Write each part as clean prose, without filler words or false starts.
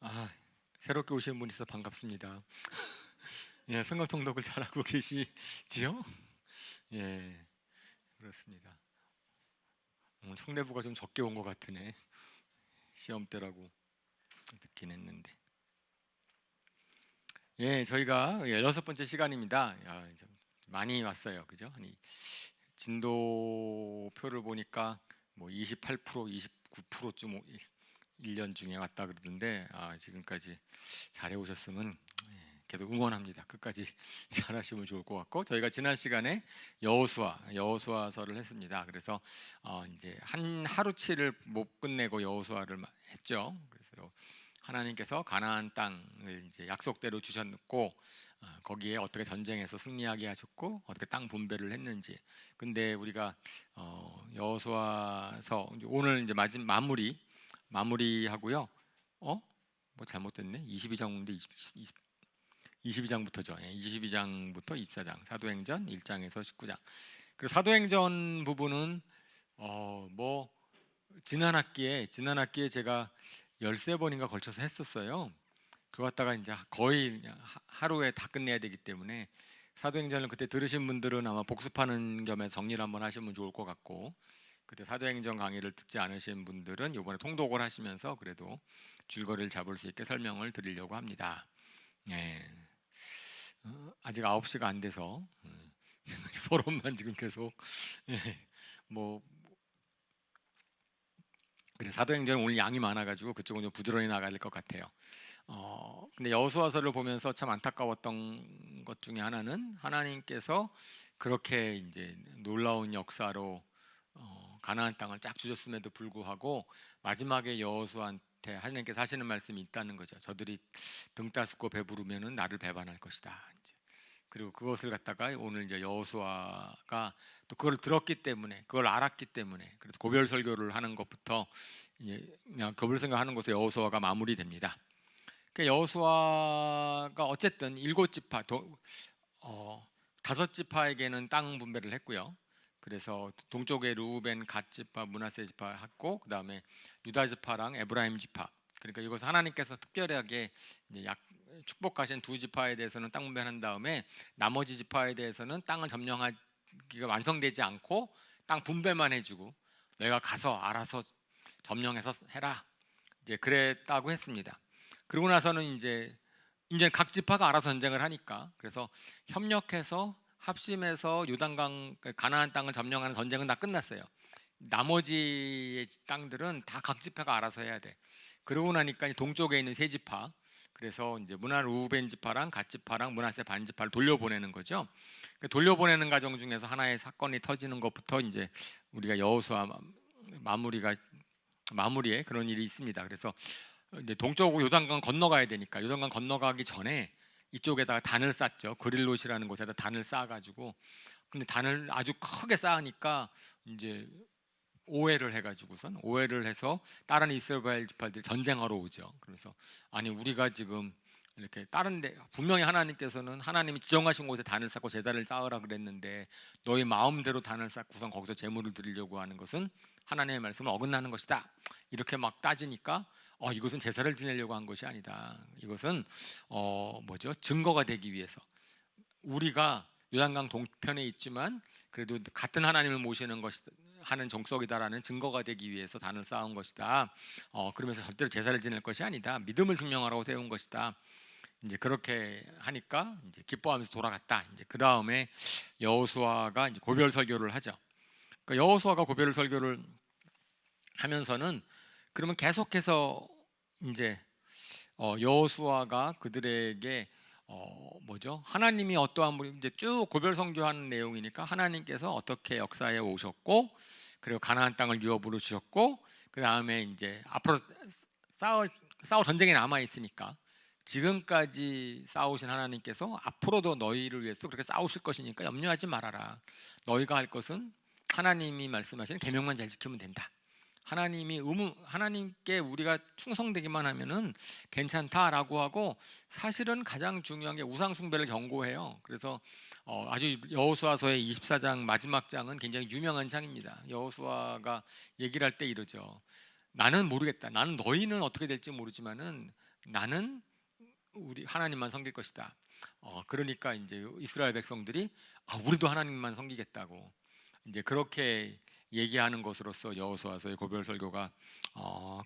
아, 새롭게 오신 분 있어 반갑습니다. 예, 성경 통독을 잘하고 계시지요? 예, 그렇습니다. 오늘 성대부가 좀 적게 온 것 같으네. 시험 때라고 듣긴 했는데. 예, 저희가 16번째 시간입니다. 야, 이제 많이 왔어요. 그죠? 아니, 진도표를 보니까 뭐 28%, 29%쯤 1년 중에 왔다 그러던데, 지금까지 잘해 오셨으면 계속 응원합니다. 끝까지 잘하시면 좋을 것 같고, 저희가 지난 시간에 여호수아서를 했습니다. 그래서 이제 한 하루치를 못 끝내고 여호수아를 했죠. 그래서 하나님께서 가나안 땅을 이제 약속대로 주셨고, 거기에 어떻게 전쟁에서 승리하게 하셨고 어떻게 땅 분배를 했는지. 근데 우리가 여호수아서 오늘 이제 마무리하고요. 뭐 잘못됐네. 22장인데 22장부터죠. 22장부터 24장, 사도행전 1장에서 19장. 그리고 사도행전 부분은 뭐 지난 학기에 제가 13번인가 걸쳐서 했었어요. 그거 갖다가 이제 거의 그냥 하루에 다 끝내야 되기 때문에 사도행전을 그때 들으신 분들은 아마 복습하는 겸에 정리를 한번 하시면 좋을 것 같고, 그때 사도행전 강의를 듣지 않으신 분들은 이번에 통독을 하시면서 그래도 줄거리를 잡을 수 있게 설명을 드리려고 합니다. 예. 아직 9시가 안 돼서 서론만 지금 계속 예, 뭐 그래, 사도행전은 오늘 양이 많아가지고 그쪽은 좀 부지런히 나가야 될 것 같아요. 근데 여호수아서를 보면서 참 안타까웠던 것 중에 하나는 하나님께서 그렇게 이제 놀라운 역사로 가나안 땅을 쫙 주셨음에도 불구하고 마지막에 여호수아한테 하나님께서 하시는 말씀이 있다는 거죠. 저들이 등 따스고 배부르면은 나를 배반할 것이다. 이제. 그리고 그것을 갖다가 오늘 이제 여호수아가 또 그걸 들었기 때문에, 그걸 알았기 때문에, 그래서 고별 설교를 하는 것부터 이제 그냥 고별 설교하는 것에 여호수아가 마무리됩니다. 그 여호수아가 어쨌든 일곱 지파, 다섯 지파에게는 땅 분배를 했고요. 그래서 동쪽에 루벤, 갓 지파, 므낫세 지파 했고, 그 다음에 유다 지파랑 에브라임 지파. 그러니까 이것을 하나님께서 특별하게 이제 축복하신 두 지파에 대해서는 땅 분배한 다음에 나머지 지파에 대해서는 땅을 점령하기가 완성되지 않고 땅 분배만 해주고 너희가 가서 알아서 점령해서 해라. 이제 그랬다고 했습니다. 그러고 나서는 이제 각 지파가 알아서 전쟁을 하니까, 그래서 협력해서 합심해서 요단강 가나안 땅을 점령하는 전쟁은 다 끝났어요. 나머지 땅들은 다 각 지파가 알아서 해야 돼. 그러고 나니까 동쪽에 있는 세 지파, 그래서 이제 루벤 지파랑 갓 지파랑 므낫세 반 지파를 돌려보내는 거죠. 돌려보내는 과정 중에서 하나의 사건이 터지는 것부터 이제 우리가 여호수아 마무리에 그런 일이 있습니다. 그래서 이제 동쪽으로 요단강 건너가야 되니까 요단강 건너가기 전에 이쪽에다가 단을 쌓죠. 그릴롯이라는 곳에다 단을 쌓아가지고, 근데 단을 아주 크게 쌓으니까 이제 오해를 해서 다른 이스라엘 지파들이 전쟁하러 오죠. 그래서 아니 우리가 지금 이렇게 다른데 분명히 하나님께서는 하나님이 지정하신 곳에 단을 쌓고 제단을 쌓으라 그랬는데 너희 마음대로 단을 쌓고선 거기서 제물을 드리려고 하는 것은 하나님의 말씀을 어긋나는 것이다. 이렇게 막 따지니까 이것은 제사를 지내려고 한 것이 아니다. 이것은 뭐죠? 증거가 되기 위해서 우리가 요단강 동편에 있지만 그래도 같은 하나님을 모시는 것이다 하는 종속이다라는 증거가 되기 위해서 단을 쌓은 것이다. 그러면서 절대로 제사를 지낼 것이 아니다. 믿음을 증명하라고 세운 것이다. 이제 그렇게 하니까 이제 기뻐하면서 돌아갔다. 이제 그 다음에 여호수아가 이제 고별 설교를 하죠. 그러니까 여호수아가 고별 설교를 하면서는 그러면 계속해서 이제 여호수아가 그들에게 뭐죠? 하나님이 어떠한 분이 이제 쭉 고별 성교하는 내용이니까 하나님께서 어떻게 역사에 오셨고, 그리고 가나안 땅을 유업으로 주셨고, 그 다음에 이제 앞으로 싸울 전쟁이 남아 있으니까 지금까지 싸우신 하나님께서 앞으로도 너희를 위해서 그렇게 싸우실 것이니까 염려하지 말아라. 너희가 할 것은 하나님이 말씀하시는 계명만 잘 지키면 된다. 하나님께 우리가 충성되기만 하면은 괜찮다라고 하고, 사실은 가장 중요한 게 우상 숭배를 경고해요. 그래서 아주 여호수아서의 24장 마지막 장은 굉장히 유명한 장입니다. 여호수아가 얘기를 할 때 이러죠. 나는 모르겠다. 나는 너희는 어떻게 될지 모르지만은 나는 우리 하나님만 섬길 것이다. 그러니까 이제 이스라엘 백성들이 우리도 하나님만 섬기겠다고 이제 그렇게 얘기하는 것으로서 여호수아서의 고별 설교가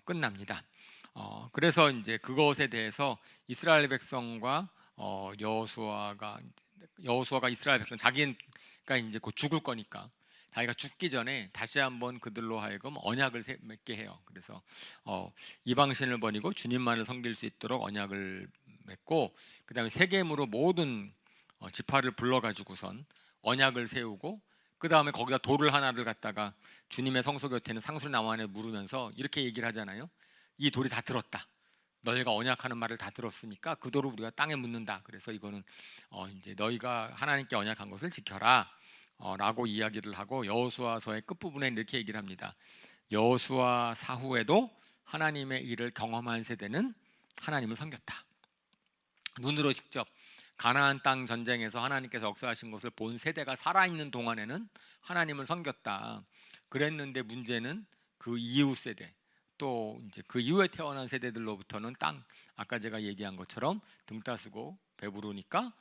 끝납니다. 그래서 이제 그것에 대해서 이스라엘 백성과 여호수아가 이스라엘 백성 자기가 이제 곧 죽을 거니까 자기가 죽기 전에 다시 한번 그들로 하여금 언약을 맺게 해요. 그래서 이방신을 버리고 주님만을 섬길 수 있도록 언약을 맺고 그다음에 세겜으로 모든 지파를 불러가지고선 언약을 세우고 그 다음에 거기다 돌을 하나를 갖다가 주님의 성소 곁에 있는 상수나무 안에 물으면서 이렇게 얘기를 하잖아요. 이 돌이 다 들었다. 너희가 언약하는 말을 다 들었으니까 그 돌을 우리가 땅에 묻는다. 그래서 이거는 이제 너희가 하나님께 언약한 것을 지켜라. 라고 이야기를 하고 여호수아서의 끝부분에 이렇게 얘기를 합니다. 여호수아 사후에도 하나님의 일을 경험한 세대는 하나님을 섬겼다. 눈으로 직접 가나안 땅 전쟁에서 하나님께서 역사하신 것을 본 세대가 살아있는 동안에는 하나님을 섬겼다. 그랬는데 문제는 그 이후 세대 또 이제 그 이후에 태어난 세대들로부터는 아까 제가 얘기한 것처럼 등 따스고 배부르니까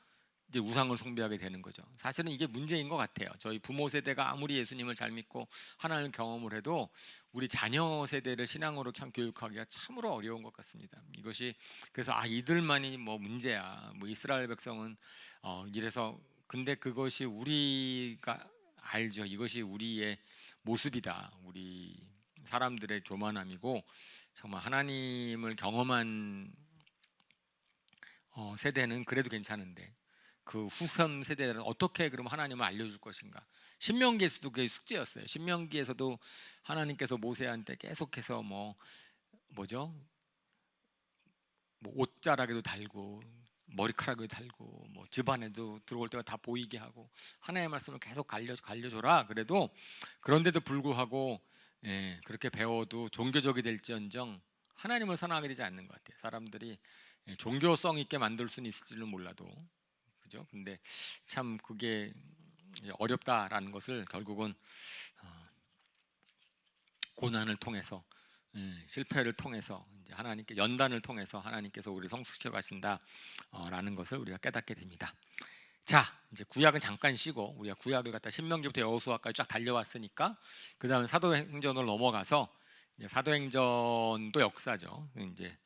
이제 우상을 숭배하게 되는 거죠. 사실은 이게 문제인 것 같아요. 저희 부모 세대가 아무리 예수님을 잘 믿고 하나님을 경험을 해도 우리 자녀 세대를 신앙으로 교육하기가 참으로 어려운 것 같습니다. 이것이 그래서 이들만이 뭐 문제야. 뭐 이스라엘 백성은 이래서 근데 그것이 우리가 알죠. 이것이 우리의 모습이다. 우리 사람들의 교만함이고 정말 하나님을 경험한 세대는 그래도 괜찮은데 그 후선 세대들은 어떻게 그럼 하나님을 알려줄 것인가? 신명기에서도 그게 숙제였어요. 신명기에서도 하나님께서 모세한테 계속해서 뭐죠? 뭐 옷자락에도 달고 머리카락에도 달고 뭐 집안에도 들어올 때가 다 보이게 하고 하나님의 말씀을 계속 갈려줘라. 그래도 그런데도 불구하고 그렇게 배워도 종교적이 될지언정 하나님을 사랑하게 되지 않는 것 같아요. 사람들이 종교성 있게 만들 수는 있을지는 몰라도 그죠? 근데 참 그게 어렵다라는 것을 결국은 고난을 통해서 실패를 통해서 이제 하나님께 연단을 통해서 하나님께서 우리를 성숙시켜 가신다라는 것을 우리가 깨닫게 됩니다. 자, 이제 구약은 잠깐 쉬고 우리가 구약을 갖다 신명기부터 여호수아까지 쫙 달려왔으니까 그 다음에 사도행전으로 넘어가서 이제 사도행전도 역사죠. 이제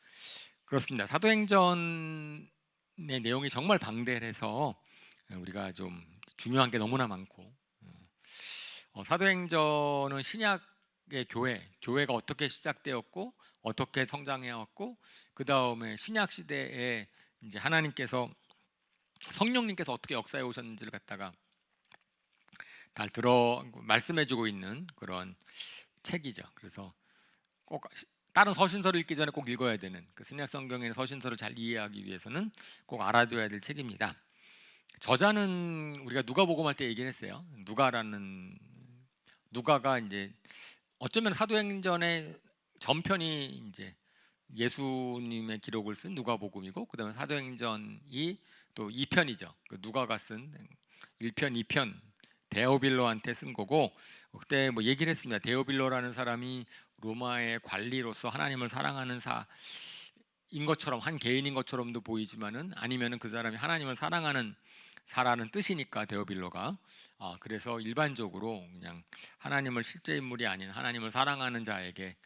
그렇습니다. 사도행전의 내용이 정말 방대해서 우리가 좀 중요한 게 너무나 많고 사도행전은 신약의 교회가 어떻게 시작되었고 어떻게 성장해왔고 그 다음에 신약 시대에 이제 성령님께서 어떻게 역사해 오셨는지를 갖다가 다 말씀해주고 있는 그런 책이죠. 그래서 꼭 다른 서신서를 읽기 전에 꼭 읽어야 되는 그 신약 성경의 서신서를 잘 이해하기 위해서는 꼭 알아둬야 될 책입니다. 저자는 우리가 누가복음 할 때 얘기를 했어요. 누가가 이제 어쩌면 사도행전의 전편이 이제 예수님의 기록을 쓴 누가복음이고 그다음에 사도행전이 또 2편이죠. 그 누가가 쓴 1편, 2편 데오빌로한테 쓴 거고 그때 뭐 얘기를 했습니다. 데오빌로라는 사람이 로마의 관리로서 하나님을 사랑하는 사인 것처럼 한 개인인 것처럼도 보이지만은 아니면은 그 사람이 하나님을 사랑하는 사라는 뜻이니까 데오빌로가 그래서 일반적으로 그냥 하나님을 실제 인물이 아닌 하나님을 사랑하는 자에게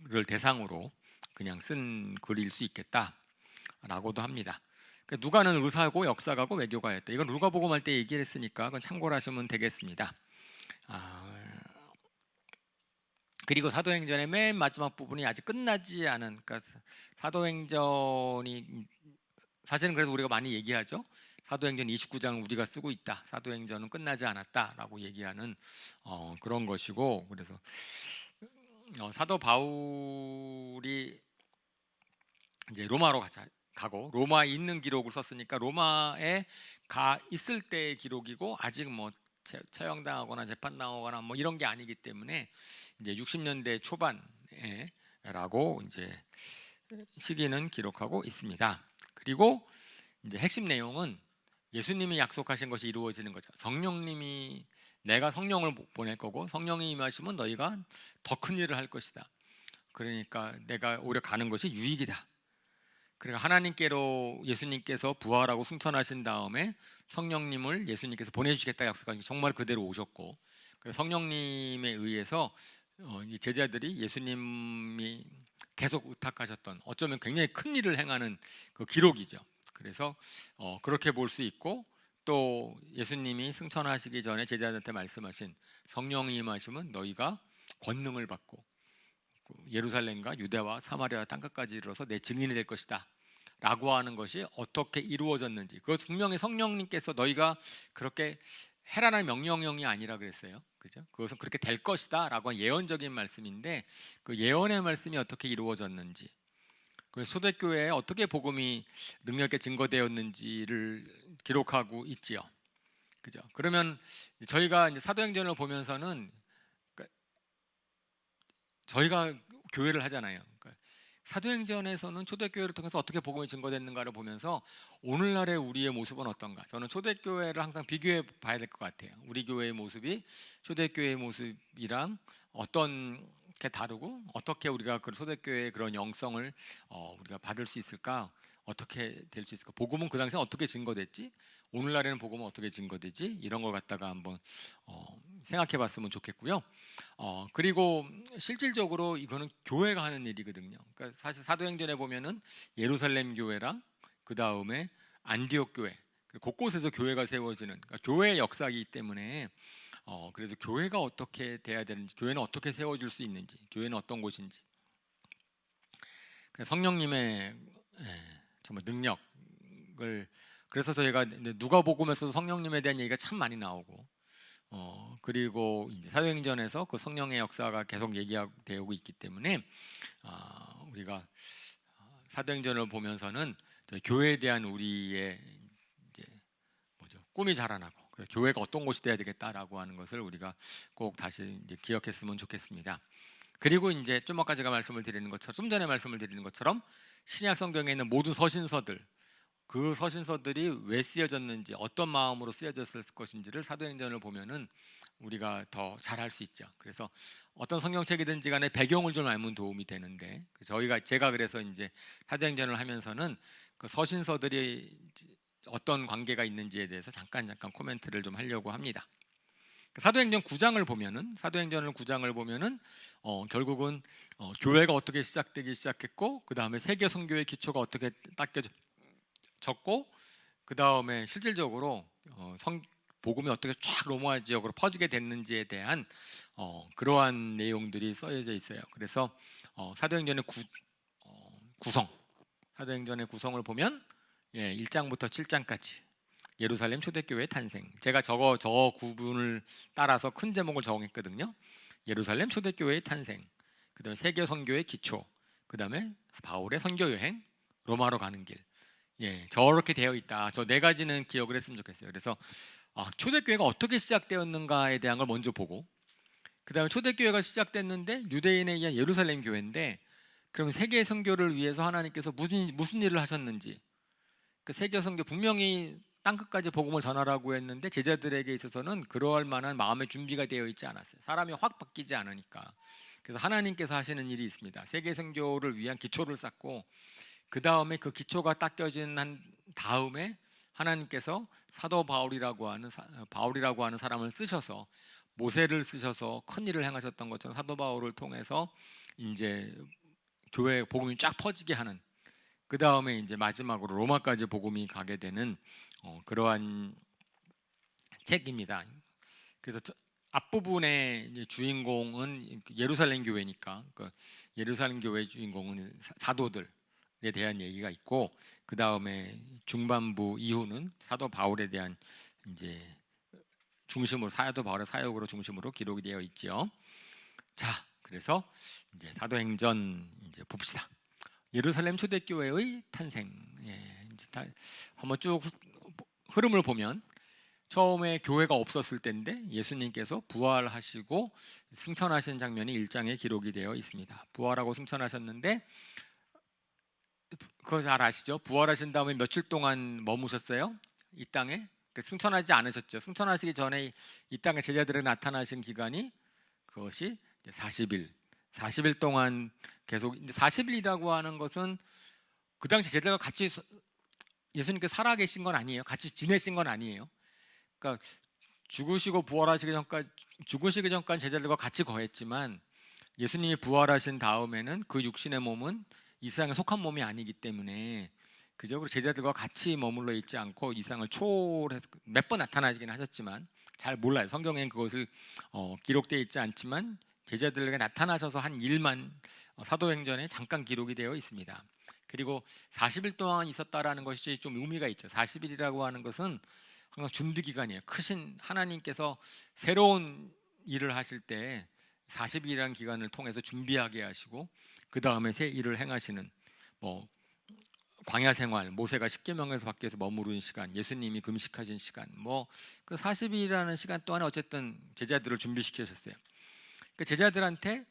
를 대상으로 그냥 쓴 글일 수 있겠다라고도 합니다. 누가는 의사고 역사가고 외교가였다. 이건 누가복음 할 때 얘기를 했으니까 그건 참고를 하시면 되겠습니다. 그리고 사도행전의 맨 마지막 부분이 아직 끝나지 않은 그러니까 사도행전이 사실은 그래서 우리가 많이 얘기하죠. 사도행전 29장을 우리가 쓰고 있다. 사도행전은 끝나지 않았다라고 얘기하는 그런 것이고 그래서 사도 바울이 이제 로마로 가고 로마에 있는 기록을 썼으니까 로마에 가 있을 때의 기록이고 아직 뭐 처형당하거나 재판당하거나 뭐 이런 게 아니기 때문에 이제 60년대 초반에라고 이제 시기는 기록하고 있습니다. 그리고 이제 핵심 내용은 예수님이 약속하신 것이 이루어지는 거죠. 성령님이 내가 성령을 보낼 거고 성령이 임하시면 너희가 더 큰 일을 할 것이다. 그러니까 내가 오래 가는 것이 유익이다. 그러니까 하나님께로 예수님께서 부활하고 승천하신 다음에 성령님을 예수님께서 보내주시겠다 약속하신 게 정말 그대로 오셨고, 그래서 성령님에 의해서 이 제자들이 예수님이 계속 의탁하셨던 어쩌면 굉장히 큰 일을 행하는 그 기록이죠. 그래서 그렇게 볼 수 있고, 또 예수님이 승천하시기 전에 제자들한테 말씀하신 성령이 임하시면 너희가 권능을 받고 예루살렘과 유대와 사마리아 땅끝까지 이르러서 내 증인이 될 것이다 라고 하는 것이 어떻게 이루어졌는지, 그것 분명히 성령님께서 너희가 그렇게 해라는 명령형이 아니라 그랬어요. 그죠? 그것은 그렇게 될 것이다 라고 한 예언적인 말씀인데, 그 예언의 말씀이 어떻게 이루어졌는지, 그래서 초대교회에 어떻게 복음이 능력 있게 증거되었는지를 기록하고 있지요. 그죠? 그러면 저희가 이제 사도행전을 보면서는, 그러니까 저희가 교회를 하잖아요. 그러니까 사도행전에서는 초대교회를 통해서 어떻게 복음이 증거됐는가를 보면서 오늘날의 우리의 모습은 어떤가? 저는 초대교회를 항상 비교해 봐야 될 것 같아요. 우리 교회의 모습이 초대교회의 모습이랑 어떤 게 다르고, 어떻게 우리가 그 초대교회의 그런 영성을 우리가 받을 수 있을까? 어떻게 될 수 있을까? 복음은 그 당시에 어떻게 증거됐지? 오늘날에는 복음은 어떻게 증거되지? 이런 걸 갖다가 한번 생각해 봤으면 좋겠고요. 그리고 실질적으로 이거는 교회가 하는 일이거든요. 그러니까 사실 사도행전에 보면은 예루살렘 교회랑 그 다음에 안디옥 교회, 곳곳에서 교회가 세워지는, 그러니까 교회의 역사이기 때문에 그래서 교회가 어떻게 돼야 되는지, 교회는 어떻게 세워질 수 있는지, 교회는 어떤 곳인지, 성령님의 정말 능력을, 그래서 저희가 누가복음에서도 성령님에 대한 얘기가 참 많이 나오고, 그리고 이제 사도행전에서 그 성령의 역사가 계속 얘기되고 있기 때문에 우리가 사도행전을 보면서는 교회에 대한 우리의 이제 꿈이 자라나고, 교회가 어떤 곳이 돼야 되겠다라고 하는 것을 우리가 꼭 다시 이제 기억했으면 좋겠습니다. 그리고 이제 좀 아까 제가 말씀을 드리는 것처럼, 좀 전에 말씀을 드리는 것처럼 신약 성경에 있는 모든 서신서들, 그 서신서들이 왜 쓰여졌는지, 어떤 마음으로 쓰여졌을 것인지를 사도행전을 보면은 우리가 더 잘 알 수 있죠. 그래서 어떤 성경책이든지 간에 배경을 좀 알면 도움이 되는데, 제가 그래서 이제 사도행전을 하면서는 그 서신서들이 어떤 관계가 있는지에 대해서 잠깐 코멘트를 좀 하려고 합니다. 사도행전 9장을 보면은, 결국은 교회가 어떻게 시작되기 시작했고, 그 다음에 세계 선교의 기초가 어떻게 닦여졌고, 그 다음에 실질적으로 복음이 어떻게 쫙 로마 지역으로 퍼지게 됐는지에 대한 그러한 내용들이 써져 있어요. 그래서 사도행전의 사도행전의 구성을 보면 1장부터 7장까지 예루살렘 초대교회 탄생. 제가 저 구분을 따라서 큰 제목을 정했거든요. 예루살렘 초대교회의 탄생, 그다음에 세계 선교의 기초, 그다음에 바울의 선교 여행, 로마로 가는 길. 저렇게 되어 있다. 저 네 가지는 기억을 했으면 좋겠어요. 그래서 초대교회가 어떻게 시작되었는가에 대한 걸 먼저 보고, 그다음에 초대교회가 시작됐는데 유대인에 의한 예루살렘 교회인데, 그럼 세계 선교를 위해서 하나님께서 무슨 일을 하셨는지, 그 세계 선교 분명히 땅 끝까지 복음을 전하라고 했는데 제자들에게 있어서는 그러할 만한 마음의 준비가 되어 있지 않았어요. 사람이 확 바뀌지 않으니까. 그래서 하나님께서 하시는 일이 있습니다. 세계 선교를 위한 기초를 쌓고, 그 다음에 그 기초가 닦여진 한 다음에 하나님께서 사도 바울이라고 하는 사람을 쓰셔서, 모세를 쓰셔서 큰 일을 행하셨던 것처럼 사도 바울을 통해서 이제 교회 복음이 쫙 퍼지게 하는, 그 다음에 이제 마지막으로 로마까지 복음이 가게 되는 그러한 책입니다. 그래서 앞부분의 주인공은 예루살렘 교회니까, 그 예루살렘 교회 주인공은 사도들에 대한 얘기가 있고, 그 다음에 중반부 이후는 사도 바울에 대한 이제 중심으로, 사도 바울의 사역으로 중심으로 기록이 되어 있죠. 자, 그래서 이제 사도행전 이제 봅시다. 예루살렘 초대교회의 탄생. 한번 쭉 흐름을 보면, 처음에 교회가 없었을 때인데 예수님께서 부활하시고 승천하신 장면이 1장에 기록이 되어 있습니다. 부활하고 승천하셨는데, 그거 잘 아시죠? 부활하신 다음에 며칠 동안 머무셨어요? 이 땅에. 승천하지 않으셨죠. 승천하시기 전에 이 땅에 제자들에게 나타나신 기간이 그것이 40일 동안 계속. 40일이라고 하는 것은 그 당시 제자들과 같이 예수님께 살아 계신 건 아니에요. 같이 지내신 건 아니에요. 그러니까 죽으시기 전까지 제자들과 같이 거했지만 예수님이 부활하신 다음에는 그 육신의 몸은 이 세상에 속한 몸이 아니기 때문에 그저 제자들과 같이 머물러 있지 않고 이 세상을 초월해서 몇 번 나타나시긴 하셨지만 잘 몰라요. 성경엔 그것을 기록되어 있지 않지만 제자들에게 나타나셔서 한 일만 사도행전에 잠깐 기록이 되어 있습니다. 그리고 40일 동안 있었다라는 것이 좀 의미가 있죠. 40일이라고 하는 것은 항상 준비 기간이에요. 크신 하나님께서 새로운 일을 하실 때 40일이라는 기간을 통해서 준비하게 하시고 그 다음에 새 일을 행하시는 뭐 광야 생활, 모세가 십계명에서 밖에서 머무른 시간, 예수님이 금식하신 시간, 뭐 그 40일이라는 시간 동안에 어쨌든 제자들을 준비시키셨어요. 그 제자들한테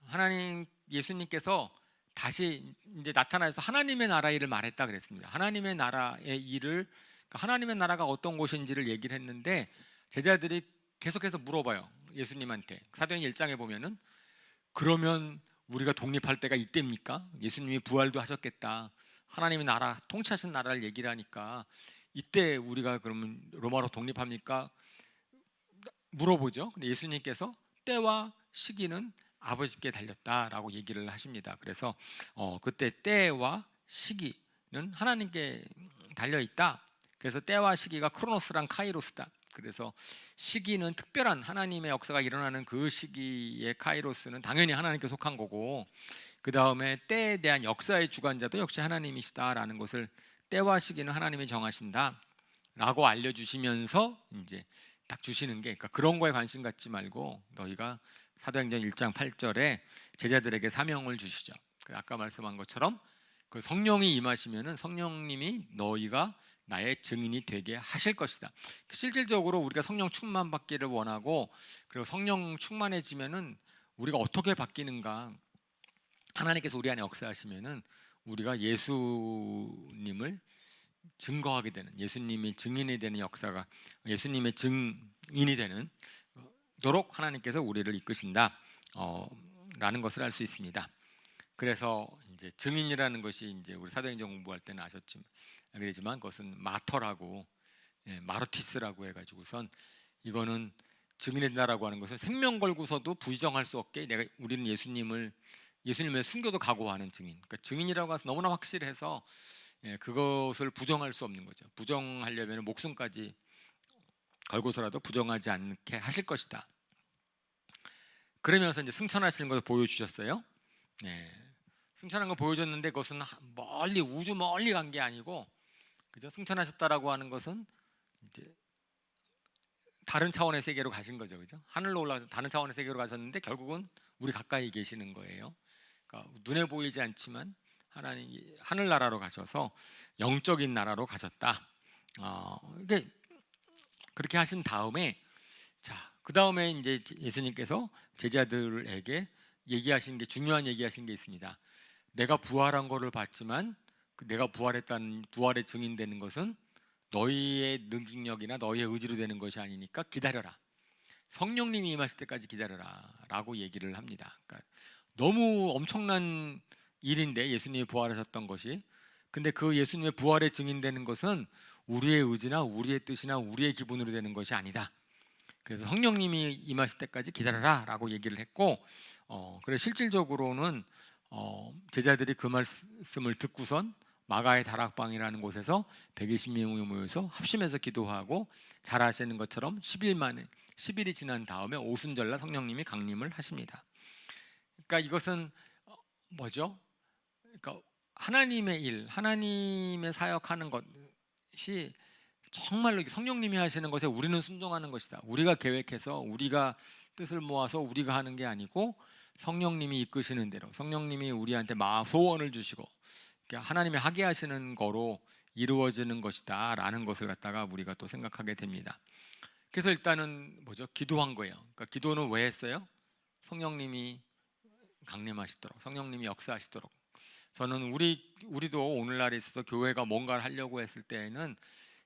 하나님 예수님께서 다시 이제 나타나서 하나님의 나라 일을 말했다 그랬습니다. 하나님의 나라의 일을 하나님의 나라가 어떤 곳인지를 얘기를 했는데 제자들이 계속해서 물어봐요. 예수님한테. 사도행 1장에 보면은 그러면 우리가 독립할 때가 이때입니까? 예수님이 부활도 하셨겠다. 하나님의 나라 통치하신 나라를 얘기를 하니까 이때 우리가 그러면 로마로 독립합니까? 물어보죠. 근데 예수님께서 때와 시기는 아버지께 달렸다라고 얘기를 하십니다. 그래서 그때 때와 시기는 하나님께 달려 있다. 그래서 때와 시기가 크로노스랑 카이로스다. 그래서 시기는 특별한 하나님의 역사가 일어나는 그 시기의 카이로스는 당연히 하나님께 속한 거고 그 다음에 때에 대한 역사의 주관자도 역시 하나님이시다라는 것을 때와 시기는 하나님이 정하신다라고 알려주시면서 이제 딱 주시는 게 그러니까 그런 거에 관심 갖지 말고 너희가 사도행전 1장 8절에 제자들에게 사명을 주시죠. 아까 말씀한 것처럼 그 성령이 임하시면은 성령님이 너희가 나의 증인이 되게 하실 것이다. 실질적으로 우리가 성령 충만 받기를 원하고 그리고 성령 충만해지면은 우리가 어떻게 바뀌는가? 하나님께서 우리 안에 역사하시면은 우리가 예수님을 증거하게 되는 예수님이 증인이 되는 역사가 예수님의 증인이 되는 도록 하나님께서 우리를 이끄신다 라는 것을 알 수 있습니다. 그래서 이제 증인이라는 것이 이제 우리 사도행전 공부할 때는 알게 되지만 그것은 마터라고 마르티스라고 해가지고선 이거는 증인된다라고 하는 것은 생명 걸고서도 부정할 수 없게 우리는 예수님의 순교도 각오하는 증인. 그러니까 증인이라고 해서 너무나 확실해서 그것을 부정할 수 없는 거죠. 부정하려면 목숨까지 걸고서라도 부정하지 않게 하실 것이다. 그러면서 이제 승천하시는 것을 보여주셨어요. 승천한 거 보여줬는데 그것은 멀리 우주 멀리 간 게 아니고 그죠? 승천하셨다라고 하는 것은 이제 다른 차원의 세계로 가신 거죠, 그죠? 하늘로 올라가서 다른 차원의 세계로 가셨는데 결국은 우리 가까이 계시는 거예요. 그러니까 눈에 보이지 않지만 하나님 하늘나라로 가셔서 영적인 나라로 가셨다. 이게 그렇게 하신 다음에 그 다음에 이제 예수님께서 제자들에게 얘기하신 게 중요한 얘기하신 게 있습니다. 내가 부활한 거를 봤지만 내가 부활했다는 부활의 증인되는 것은 너희의 능력이나 너희의 의지로 되는 것이 아니니까 기다려라. 성령님이 임하실 때까지 기다려라 라고 얘기를 합니다. 그러니까 너무 엄청난 일인데 예수님이 부활하셨던 것이 근데 그 예수님의 부활의 증인되는 것은 우리의 의지나 우리의 뜻이나 우리의 기분으로 되는 것이 아니다. 그래서 성령님이 임하실 때까지 기다려라 라고 얘기를 했고 그래서 실질적으로는 제자들이 그 말씀을 듣고선 마가의 다락방이라는 곳에서 120명이 모여서 합심해서 기도하고 잘 아시는 것처럼 10일이 지난 다음에 오순절날 성령님이 강림을 하십니다. 그러니까 이것은 뭐죠? 그러니까 하나님의 일, 하나님의 사역하는 것이 정말로 성령님이 하시는 것에 우리는 순종하는 것이다. 우리가 계획해서 우리가 뜻을 모아서 우리가 하는 게 아니고 성령님이 이끄시는 대로 성령님이 우리한테 소원을 주시고 하나님이 하게 하시는 거로 이루어지는 것이다 라는 것을 갖다가 우리가 또 생각하게 됩니다. 그래서 일단은 뭐죠? 기도한 거예요. 그러니까 기도는 왜 했어요? 성령님이 강림하시도록 성령님이 역사하시도록. 저는 우리도 오늘날에 있어서 교회가 뭔가를 하려고 했을 때에는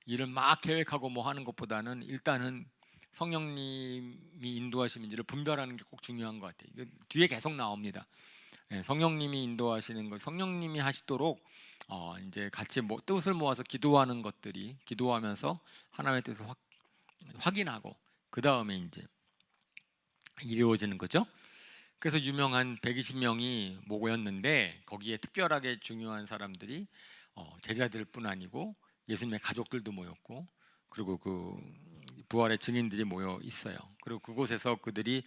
일을 막 계획하고 뭐 하는 것보다는 일단은 성령님이 인도하심인지를 분별하는 게 꼭 중요한 것 같아요. 뒤에 계속 나옵니다. 예, 성령님이 인도하시는 것, 성령님이 하시도록 이제 같이 뜻을 모아서 기도하는 것들이 기도하면서 하나님의 뜻을 확인하고 그 다음에 이제 이루어지는 거죠. 그래서 유명한 120명이 모였는데 거기에 특별하게 중요한 사람들이 제자들뿐 아니고 예수님의 가족들도 모였고 그리고 그 부활의 증인들이 모여 있어요. 그리고 그곳에서 그들이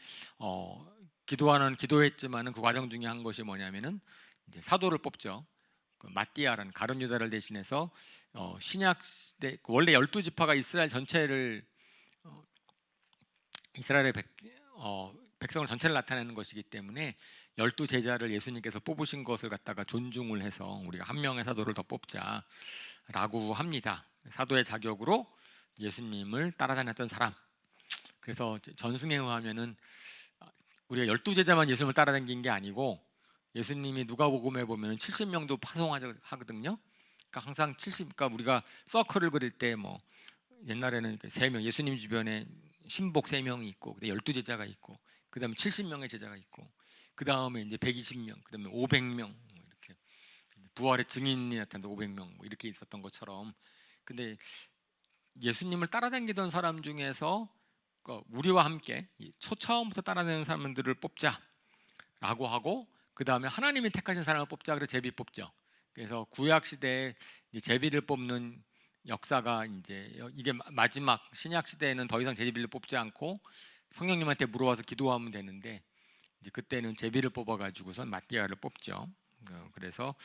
기도했지만은 그 과정 중에 한 것이 뭐냐면은 이제 사도를 뽑죠. 그 마띠아라는 가룟 유다를 대신해서 신약 시대 원래 12지파가 이스라엘 전체를 이스라엘의 백성을 전체를 나타내는 것이기 때문에 12제자를 예수님께서 뽑으신 것을 갖다가 존중을 해서 우리가 한 명의 사도를 더 뽑자라고 합니다. 사도의 자격으로 예수님을 따라다녔던 사람. 그래서 전승에 의하면은 우리가 12제자만 예수님을 따라다닌 게 아니고 예수님이 누가복음에 보면 70명도 파송하거든요. 그러니까 항상 그러니까 우리가 서클을 그릴 때 뭐 옛날에는 3명 예수님 주변에 신복 3명이 있고 12제자가 있고 그다음에 70명의 제자가 있고 그다음에 이제 120명 그다음에 500명 이렇게 부활의 증인이 나타난다 500명 이렇게 있었던 것처럼 근데 예수님을 따라다니던 사람 중에서 우리와 함께 처음부터 따라다니는 사람들을 뽑자라고 하고 그 다음에 하나님이 택하신 사람을 뽑자 그래서 제비 뽑죠. 그래서 구약 시대에 제비를 뽑는 역사가 이제 이게 마지막 신약 시대에는 더 이상 제비를 뽑지 않고 성령님한테 물어봐서 기도하면 되는데 이제 그때는 제비를 뽑아가지고선 마띠아를 뽑죠. 그래서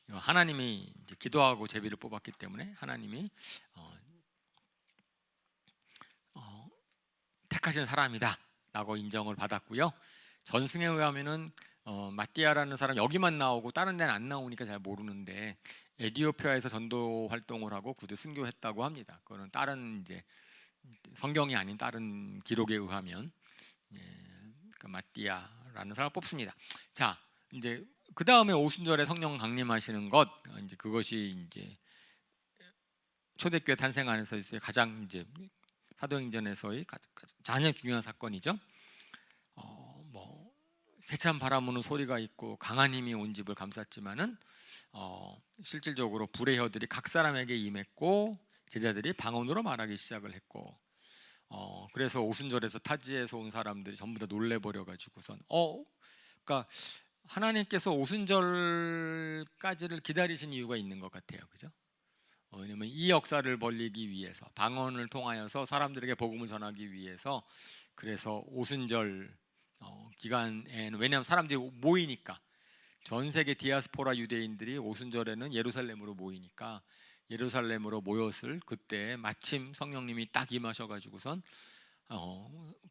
하나님이 이제 기도하고 제비를 뽑았기 때문에 하나님이 택하신 사람이다라고 인정을 받았고요. 전승에 의하면은 마띠아라는 사람 여기만 나오고 다른 데는 안 나오니까 잘 모르는데 에디오피아에서 전도 활동을 하고 그도 순교했다고 합니다. 그거는 다른 이제 성경이 아닌 다른 기록에 의하면 그러니까 마띠아라는 사람을 뽑습니다. 자, 이제 그 다음에 오순절에 성령 강림하시는 것 이제 그것이 이제 초대교회 탄생 안에서 가장 이제 사도행전에서의 가장 중요한 사건이죠. 뭐 세찬 바람 부는 소리가 있고 강한 힘이 온 집을 감쌌지만은 실질적으로 불의 혀들이 각 사람에게 임했고 제자들이 방언으로 말하기 시작을 했고 그래서 오순절에서 타지에서 온 사람들이 전부 다 놀래버려 가지고선 그러니까 하나님께서 오순절까지를 기다리신 이유가 있는 것 같아요, 그죠? 왜냐면 이 역사를 벌리기 위해서 방언을 통하여서 사람들에게 복음을 전하기 위해서 그래서 오순절 기간에는 왜냐하면 사람들이 모이니까 전 세계 디아스포라 유대인들이 오순절에는 예루살렘으로 모이니까 예루살렘으로 모였을 그때 마침 성령님이 딱 임하셔가지고선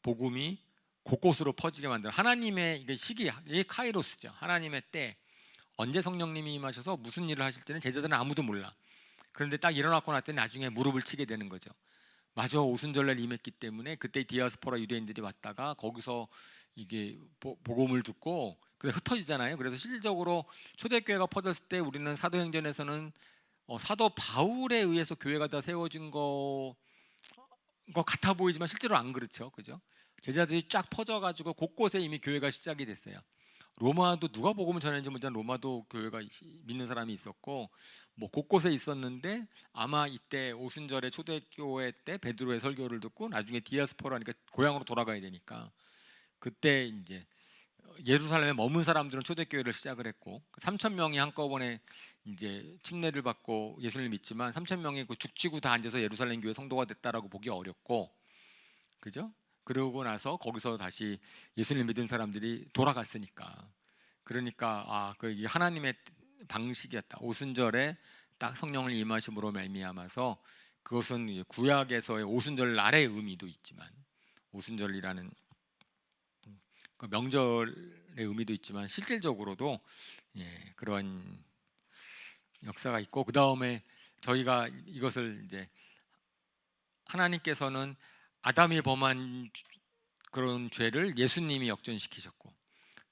복음이 곳곳으로 퍼지게 만드는 하나님의 이게 시기 이게 카이로스죠. 하나님의 때 언제 성령님이 임하셔서 무슨 일을 하실지는 제자들은 아무도 몰라. 그런데 딱 일어나고 났더니 나중에 무릎을 치게 되는 거죠. 맞아 오순절날 임했기 때문에 그때 디아스포라 유대인들이 왔다가 거기서 이게 복음을 듣고 그래 흩어지잖아요. 그래서 실질적으로 초대교회가 퍼졌을 때 우리는 사도행전에서는 사도 바울에 의해서 교회가 다 세워진 거 같아 보이지만 실제로 안 그렇죠, 그죠? 제자들이 쫙 퍼져가지고 곳곳에 이미 교회가 시작이 됐어요. 로마도 누가 복음을 전했는지 모르지만 로마도 교회가 믿는 사람이 있었고 뭐 곳곳에 있었는데 아마 이때 오순절에 초대교회 때 베드로의 설교를 듣고 나중에 디아스포라니까 고향으로 돌아가야 되니까 그때 이제 예루살렘에 머문 사람들은 초대교회를 시작을 했고 3천 명이 한꺼번에 이제 침례를 받고 예수를 믿지만 3천 명이 그 죽치고 다 앉아서 예루살렘 교회 성도가 됐다라고 보기 어렵고 그죠? 그러고 나서 거기서 다시 예수를 믿은 사람들이 돌아갔으니까 그러니까 그 하나님의 방식이었다. 오순절에 딱 성령을 임하심으로 말미암아서 그것은 구약에서의 오순절 날의 의미도 있지만 오순절이라는 그 명절의 의미도 있지만 실질적으로도 그런 역사가 있고 그 다음에 저희가 이것을 이제 하나님께서는 아담이 범한 그런 죄를 예수님이 역전시키셨고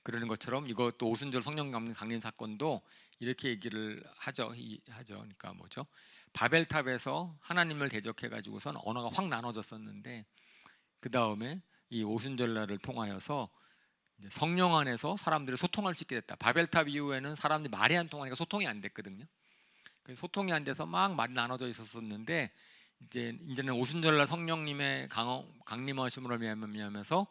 그러는 것처럼 이것도 오순절 성령 강림 사건도 이렇게 얘기를 하죠. 그러니까 뭐죠? 바벨탑에서 하나님을 대적해 가지고선 언어가 확 나눠졌었는데 그 다음에 이 오순절날을 통하여서 이제 성령 안에서 사람들이 소통할 수 있게 됐다. 바벨탑 이후에는 사람들이 말이 안 통하니까 소통이 안 됐거든요. 그래서 소통이 안 돼서 막 말이 나눠져 있었었는데 이제는 오순절날 성령님의 강림하심으로 말미암아서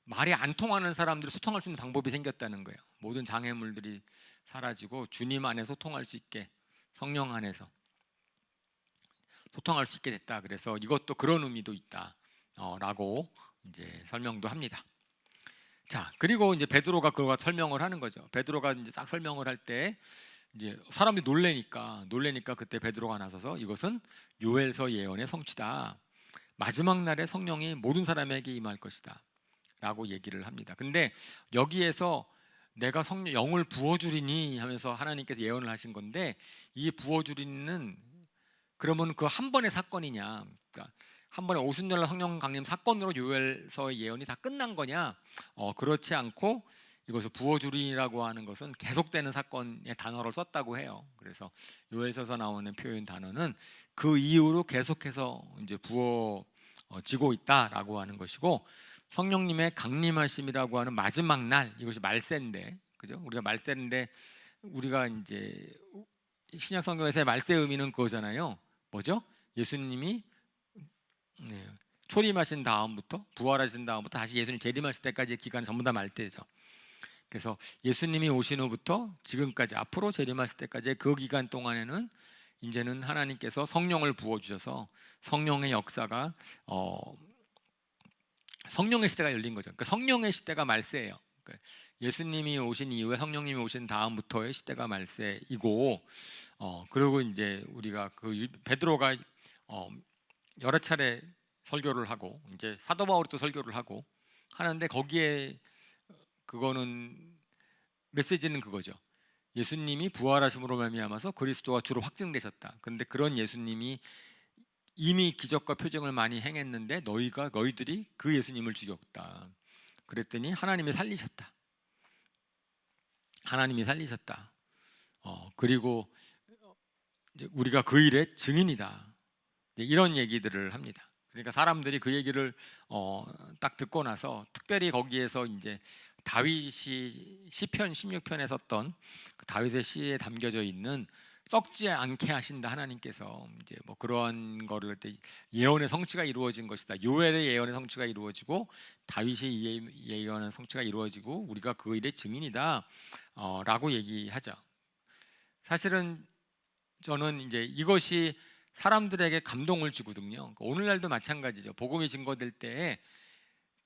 말이 안 통하는 사람들이 소통할 수 있는 방법이 생겼다는 거예요. 모든 장애물들이 사라지고 주님 안에 소통할 수 있게, 성령 안에서 소통할 수 있게 됐다. 그래서 이것도 그런 의미도 있다. 라고 이제 설명도 합니다. 자, 그리고 이제 베드로가 그걸 설명을 하는 거죠. 베드로가 이제 싹 설명을 할 때 이제 사람들이 놀래니까 그때 베드로가 나서서 이것은 요엘서 예언의 성취다. 마지막 날에 성령이 모든 사람에게 임할 것이다. 라고 얘기를 합니다. 근데 여기에서 내가 성령 영을 부어주리니 하면서 하나님께서 예언을 하신 건데, 이 부어주리는 그러면 그 한 번의 사건이냐, 그러니까 한 번에 오순절날 성령 강림 사건으로 요엘서의 예언이 다 끝난 거냐? 그렇지 않고 이것을 부어주리라고 하는 것은 계속되는 사건의 단어를 썼다고 해요. 그래서 요엘서에서 나오는 표현 단어는 그 이후로 계속해서 이제 부어지고 있다라고 하는 것이고, 성령님의 강림하심이라고 하는 마지막 날, 이것이 말세인데, 그죠? 우리가 말세인데 우리가 이제 신약 성경에서의 말세의 의미는 그거잖아요. 뭐죠? 예수님이 초림하신 다음부터 부활하신 다음부터 다시 예수님 재림하실 때까지의 기간은 전부 다 말세죠. 그래서 예수님이 오신 후부터 지금까지 앞으로 재림하실 때까지의 그 기간 동안에는 이제는 하나님께서 성령을 부어주셔서 성령의 역사가 성령의 시대가 열린 거죠. 그러니까 성령의 시대가 말세예요. 그러니까 예수님이 오신 이후에 성령님이 오신 다음부터의 시대가 말세이고, 그리고 이제 우리가 그 베드로가 여러 차례 설교를 하고 이제 사도 바울이 또 설교를 하고 하는데, 거기에 그거는 메시지는 그거죠. 예수님이 부활하심으로 말미암아서 그리스도가 주로 확증되셨다. 그런데 그런 예수님이 이미 기적과 표징을 많이 행했는데 너희들이 그 예수님을 죽였다. 그랬더니 하나님이 살리셨다. 하나님이 살리셨다. 그리고 우리가 그 일의 증인이다. 이런 얘기들을 합니다. 그러니까 사람들이 그 얘기를 딱 듣고 나서 특별히 거기에서 이제 다윗이 시편 16편에 썼던 그 다윗의 시에 담겨져 있는 썩지 않게 하신다 하나님께서, 이제 뭐 그런 거를 할 때 예언의 성취가 이루어진 것이다. 요엘의 예언의 성취가 이루어지고 다윗의 예언의 성취가 이루어지고 우리가 그 일의 증인이다. 라고 얘기하죠. 사실은 저는 이제 이것이 사람들에게 감동을 주거든요. 그러니까 오늘날도 마찬가지죠. 복음이 증거될 때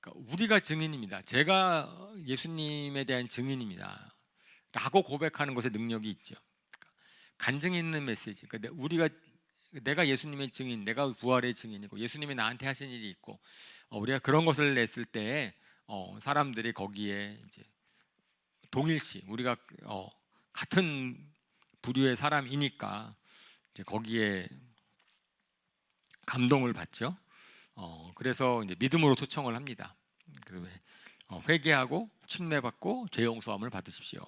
그러니까 우리가 증인입니다. 제가 예수님에 대한 증인입니다. 라고 고백하는 것에 능력이 있죠. 간증 있는 메시지. 그러니까 내가 예수님의 증인, 내가 부활의 증인이고 예수님이 나한테 하신 일이 있고, 우리가 그런 것을 냈을 때 사람들이 거기에 이제 동일시 우리가 같은 부류의 사람이니까 이제 거기에 감동을 받죠. 그래서 이제 믿음으로 초청을 합니다. 그리고 회개하고 침례받고 죄 용서함을 받으십시오.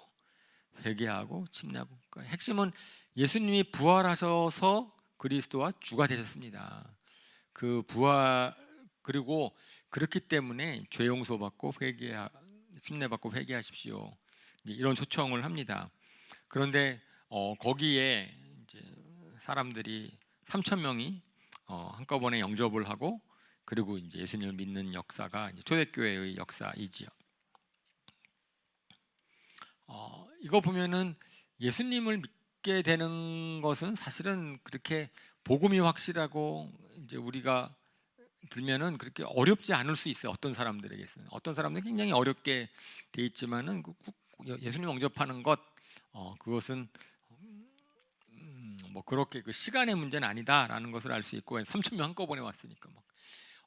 회개하고 침례하고. 그러니까 핵심은 예수님이 부활하셔서 그리스도와 주가 되셨습니다. 그 부활, 그리고 그렇기 때문에 죄 용서받고 침례받고 회개하십시오. 이런 초청을 합니다. 그런데 거기에 이제 사람들이 3천 명이 한꺼번에 영접을 하고, 그리고 이제 예수님을 믿는 역사가 이제 초대교회의 역사이지요. 이거 보면은 예수님을 믿게 되는 것은 사실은 그렇게 복음이 확실하고 이제 우리가 들면은 그렇게 어렵지 않을 수 있어요. 어떤 사람들에게서는, 어떤 사람들은 굉장히 어렵게 돼 있지만은 예수님 영접하는 것, 그것은 뭐 그렇게 그 시간의 문제는 아니다라는 것을 알 수 있고, 3천 명 한꺼번에 왔으니까 막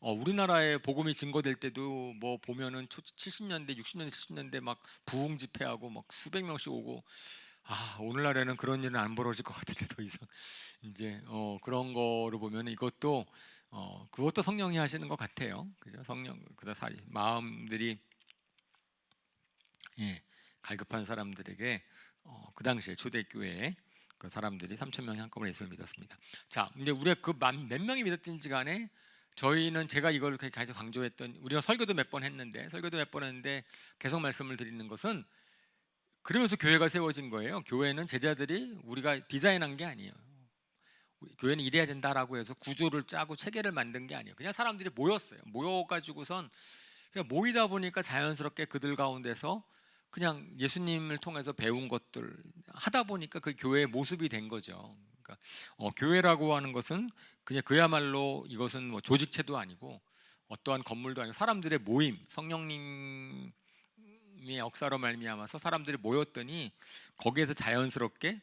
우리나라에 복음이 증거될 때도 뭐 보면은 70년대, 60년대, 70년대 막 부흥 집회하고 막 수백 명씩 오고, 오늘날에는 그런 일은 안 벌어질 것 같은데 더 이상 이제 그런 거를 보면 이것도 그것도 성령이 하시는 것 같아요. 그죠? 성령 그다 마음들이 갈급한 사람들에게 그 당시에 초대교회에 그 사람들이 3천 명이 한꺼번에 예수를 믿었습니다. 자, 이제 우리가 그 몇 명이 믿었든지 간에 저희는 제가 이걸 계속 강조했던, 우리가 설교도 몇 번 했는데 계속 말씀을 드리는 것은, 그러면서 교회가 세워진 거예요. 교회는 제자들이 우리가 디자인한 게 아니에요. 교회는 이래야 된다라고 해서 구조를 짜고 체계를 만든 게 아니에요. 그냥 사람들이 모였어요. 모여가지고선 그냥 모이다 보니까 자연스럽게 그들 가운데서 그냥 예수님을 통해서 배운 것들 하다 보니까 그 교회의 모습이 된 거죠. 그러니까 교회라고 하는 것은 그냥 그야말로 이것은 뭐 조직체도 아니고 어떠한 건물도 아니고 사람들의 모임, 성령님의 역사로 말미암아서 사람들이 모였더니 거기에서 자연스럽게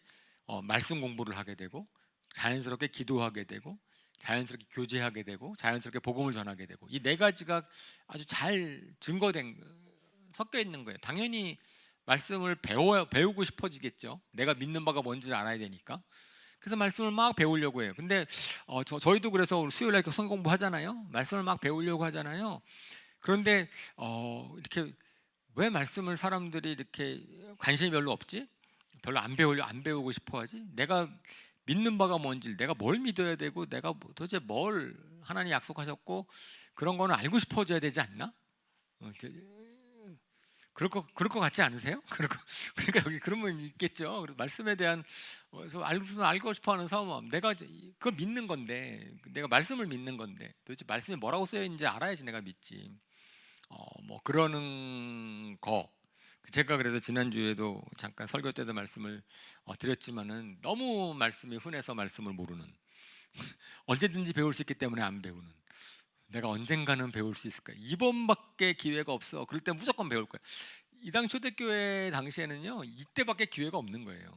말씀 공부를 하게 되고, 자연스럽게 기도하게 되고, 자연스럽게 교제하게 되고, 자연스럽게 복음을 전하게 되고, 이 네 가지가 아주 잘 섞여 있는 거예요. 당연히 말씀을 배우고 싶어지겠죠. 내가 믿는 바가 뭔지를 알아야 되니까. 그래서 말씀을 막 배우려고 해요. 근데 저희도 그래서 수요일 날 성경 공부 하잖아요. 말씀을 막 배우려고 하잖아요. 그런데 이렇게 왜 말씀을 사람들이 이렇게 관심이 별로 없지? 별로 안 배우고 싶어 하지? 내가 믿는 바가 뭔지, 내가 뭘 믿어야 되고, 내가 도대체 뭘 하나님 약속하셨고, 그런 거는 알고 싶어져야 되지 않나? 그럴 것 같지 않으세요? 그러니까 여기 그런 분 있겠죠. 그래서 말씀에 대한 그래서 알고 싶어하는 사람, 내가 그걸 믿는 건데, 내가 말씀을 믿는 건데, 도대체 말씀에 뭐라고 쓰여 있는지 알아야지 내가 믿지. 뭐 그러는 거. 제가 그래서 지난주에도 잠깐 설교 때도 말씀을 드렸지만은, 너무 말씀이 흔해서 말씀을 모르는, 언제든지 배울 수 있기 때문에 안 배우는, 내가 언젠가는 배울 수 있을까, 이번밖에 기회가 없어, 그럴 때 무조건 배울 거야. 이당 초대교회 당시에는요, 이때밖에 기회가 없는 거예요.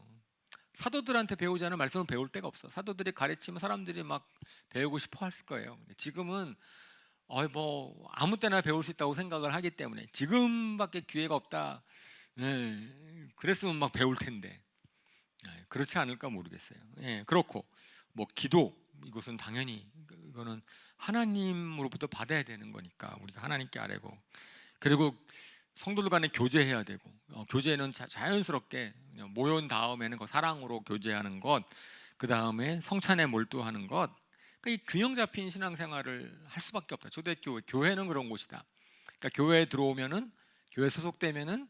사도들한테 배우자는 말씀을 배울 데가 없어. 사도들이 가르치면 사람들이 막 배우고 싶어 했을 거예요. 지금은 뭐 아무 때나 배울 수 있다고 생각을 하기 때문에, 지금밖에 기회가 없다. 그랬으면 막 배울 텐데, 그렇지 않을까 모르겠어요. 그렇고 뭐 기도, 이것은 당연히 이거는 하나님으로부터 받아야 되는 거니까 우리가 하나님께 아뢰고, 그리고 성도들 간에 교제해야 되고, 교제는 자연스럽게 그냥 모여온 다음에는 그 사랑으로 교제하는 것, 그 다음에 성찬에 몰두하는 것. 그러니까 이 균형 잡힌 신앙생활을 할 수밖에 없다. 초대교회, 교회는 그런 곳이다. 그러니까 교회에 들어오면은, 교회 소속되면은,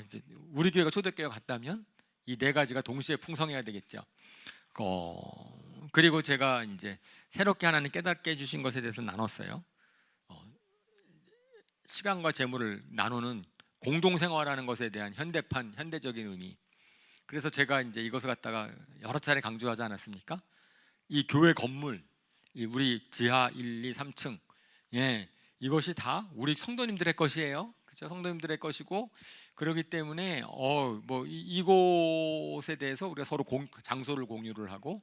이제 우리 교회가 초대교회 같다면 이 네 가지가 동시에 풍성해야 되겠죠. 그리고 제가 이제 새롭게 하나님 깨닫게 해주신 것에 대해서 나눴어요. 시간과 재물을 나누는 공동생활하는 것에 대한 현대적인 의미. 그래서 제가 이제 이것을 갖다가 여러 차례 강조하지 않았습니까? 이 교회 건물, 우리 지하 1, 2, 3층, 이것이 다 우리 성도님들의 것이에요. 그렇죠? 성도님들의 것이고, 그렇기 때문에 뭐 이곳에 대해서 우리가 서로 장소를 공유를 하고,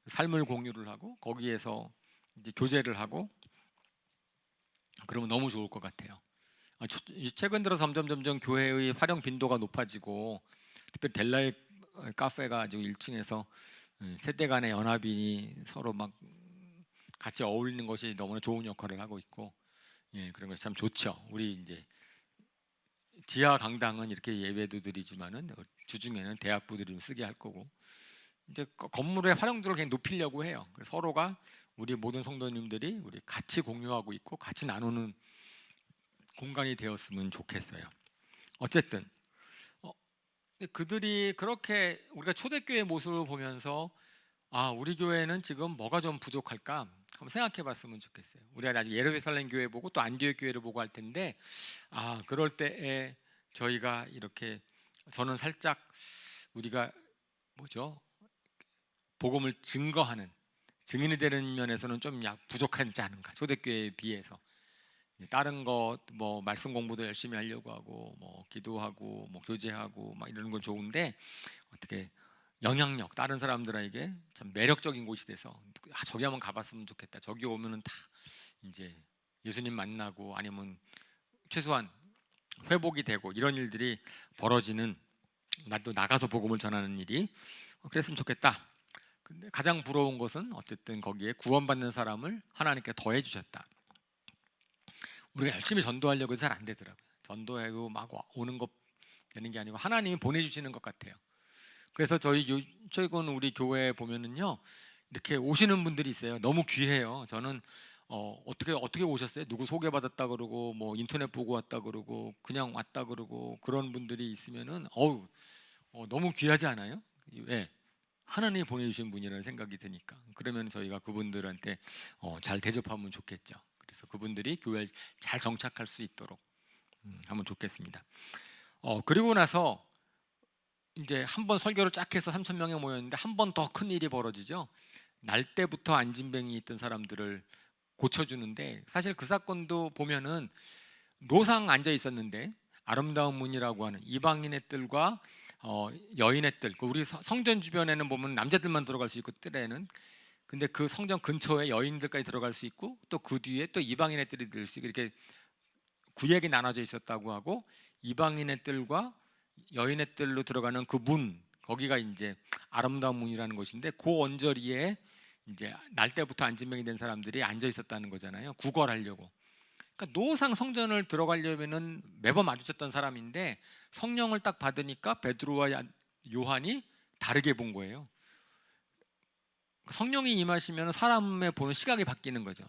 삶을 공유를 하고, 거기에서 이제 교제를 하고, 그러면 너무 좋을 것 같아요. 최근 들어 점점 교회의 활용 빈도가 높아지고, 특별히 델라의 카페가 지금 1층에서 세대 간의 연합이 서로 막 같이 어울리는 것이 너무나 좋은 역할을 하고 있고, 그런 것이 참 좋죠. 우리 이제 지하 강당은 이렇게 예배도 드리지만은 주중에는 대학부들이 좀 쓰게 할 거고, 이제 건물의 활용도를 그냥 높이려고 해요. 그래서 서로가, 우리 모든 성도님들이 우리 같이 공유하고 있고 같이 나누는 공간이 되었으면 좋겠어요. 어쨌든 그들이 그렇게 우리가 초대교회 모습을 보면서, 우리 교회는 지금 뭐가 좀 부족할까 한번 생각해 봤으면 좋겠어요. 우리가 아직 예루살렘 교회 보고 또 안디옥 교회를 보고 할 텐데, 그럴 때에 저희가 이렇게, 저는 살짝 우리가 뭐죠? 복음을 증거하는, 증인이 되는 면에서는 좀 부족하지 않은가, 초대교회에 비해서. 다른 것, 뭐 말씀 공부도 열심히 하려고 하고, 뭐 기도하고, 뭐 교제하고 막 이러는 건 좋은데, 어떻게 영향력, 다른 사람들에게 참 매력적인 곳이 돼서, 저기 한번 가봤으면 좋겠다, 저기 오면은 다 이제 예수님 만나고, 아니면 최소한 회복이 되고, 이런 일들이 벌어지는, 나도 나가서 복음을 전하는 일이 그랬으면 좋겠다. 근데 가장 부러운 것은 어쨌든 거기에 구원받는 사람을 하나님께 더해 주셨다. 우리가 열심히 전도하려고 해서 잘 안 되더라고요. 전도하고 막 오는 것 되는 게 아니고 하나님이 보내주시는 것 같아요. 그래서 최근 우리 교회에 보면은요, 이렇게 오시는 분들이 있어요. 너무 귀해요. 저는 어떻게 오셨어요? 누구 소개받았다 그러고 뭐 인터넷 보고 왔다 그러고 그냥 왔다 그러고 그런 분들이 있으면은 너무 귀하지 않아요? 예. 하나님이 보내주신 분이라는 생각이 드니까 그러면 저희가 그분들한테 잘 대접하면 좋겠죠. 그래서 그분들이 교회에 잘 정착할 수 있도록 하면 좋겠습니다. 그리고 나서 이제 한 번 설교를 쫙 해서 3천 명이 모였는데 한 번 더 큰 일이 벌어지죠. 날 때부터 안진뱅이 있던 사람들을 고쳐주는데 사실 그 사건도 보면은 노상 앉아 있었는데 아름다운 문이라고 하는 이방인의 뜰과 여인의 뜰. 우리 성전 주변에는 보면 남자들만 들어갈 수 있고 뜰에는 근데 그 성전 근처에 여인들까지 들어갈 수 있고 또 그 뒤에 또 이방인의 뜰이 들 수 있고 이렇게 구역이 나눠져 있었다고 하고 이방인의 뜰과 여인의 뜰로 들어가는 그 문 거기가 이제 아름다운 문이라는 곳인데 그 언저리에 이제 날 때부터 안진병이 된 사람들이 앉아 있었다는 거잖아요. 구걸하려고. 그러니까 노상 성전을 들어가려면은 매번 마주쳤던 사람인데 성령을 딱 받으니까 베드로와 요한이 다르게 본 거예요. 성령이 임하시면 사람의 보는 시각이 바뀌는 거죠.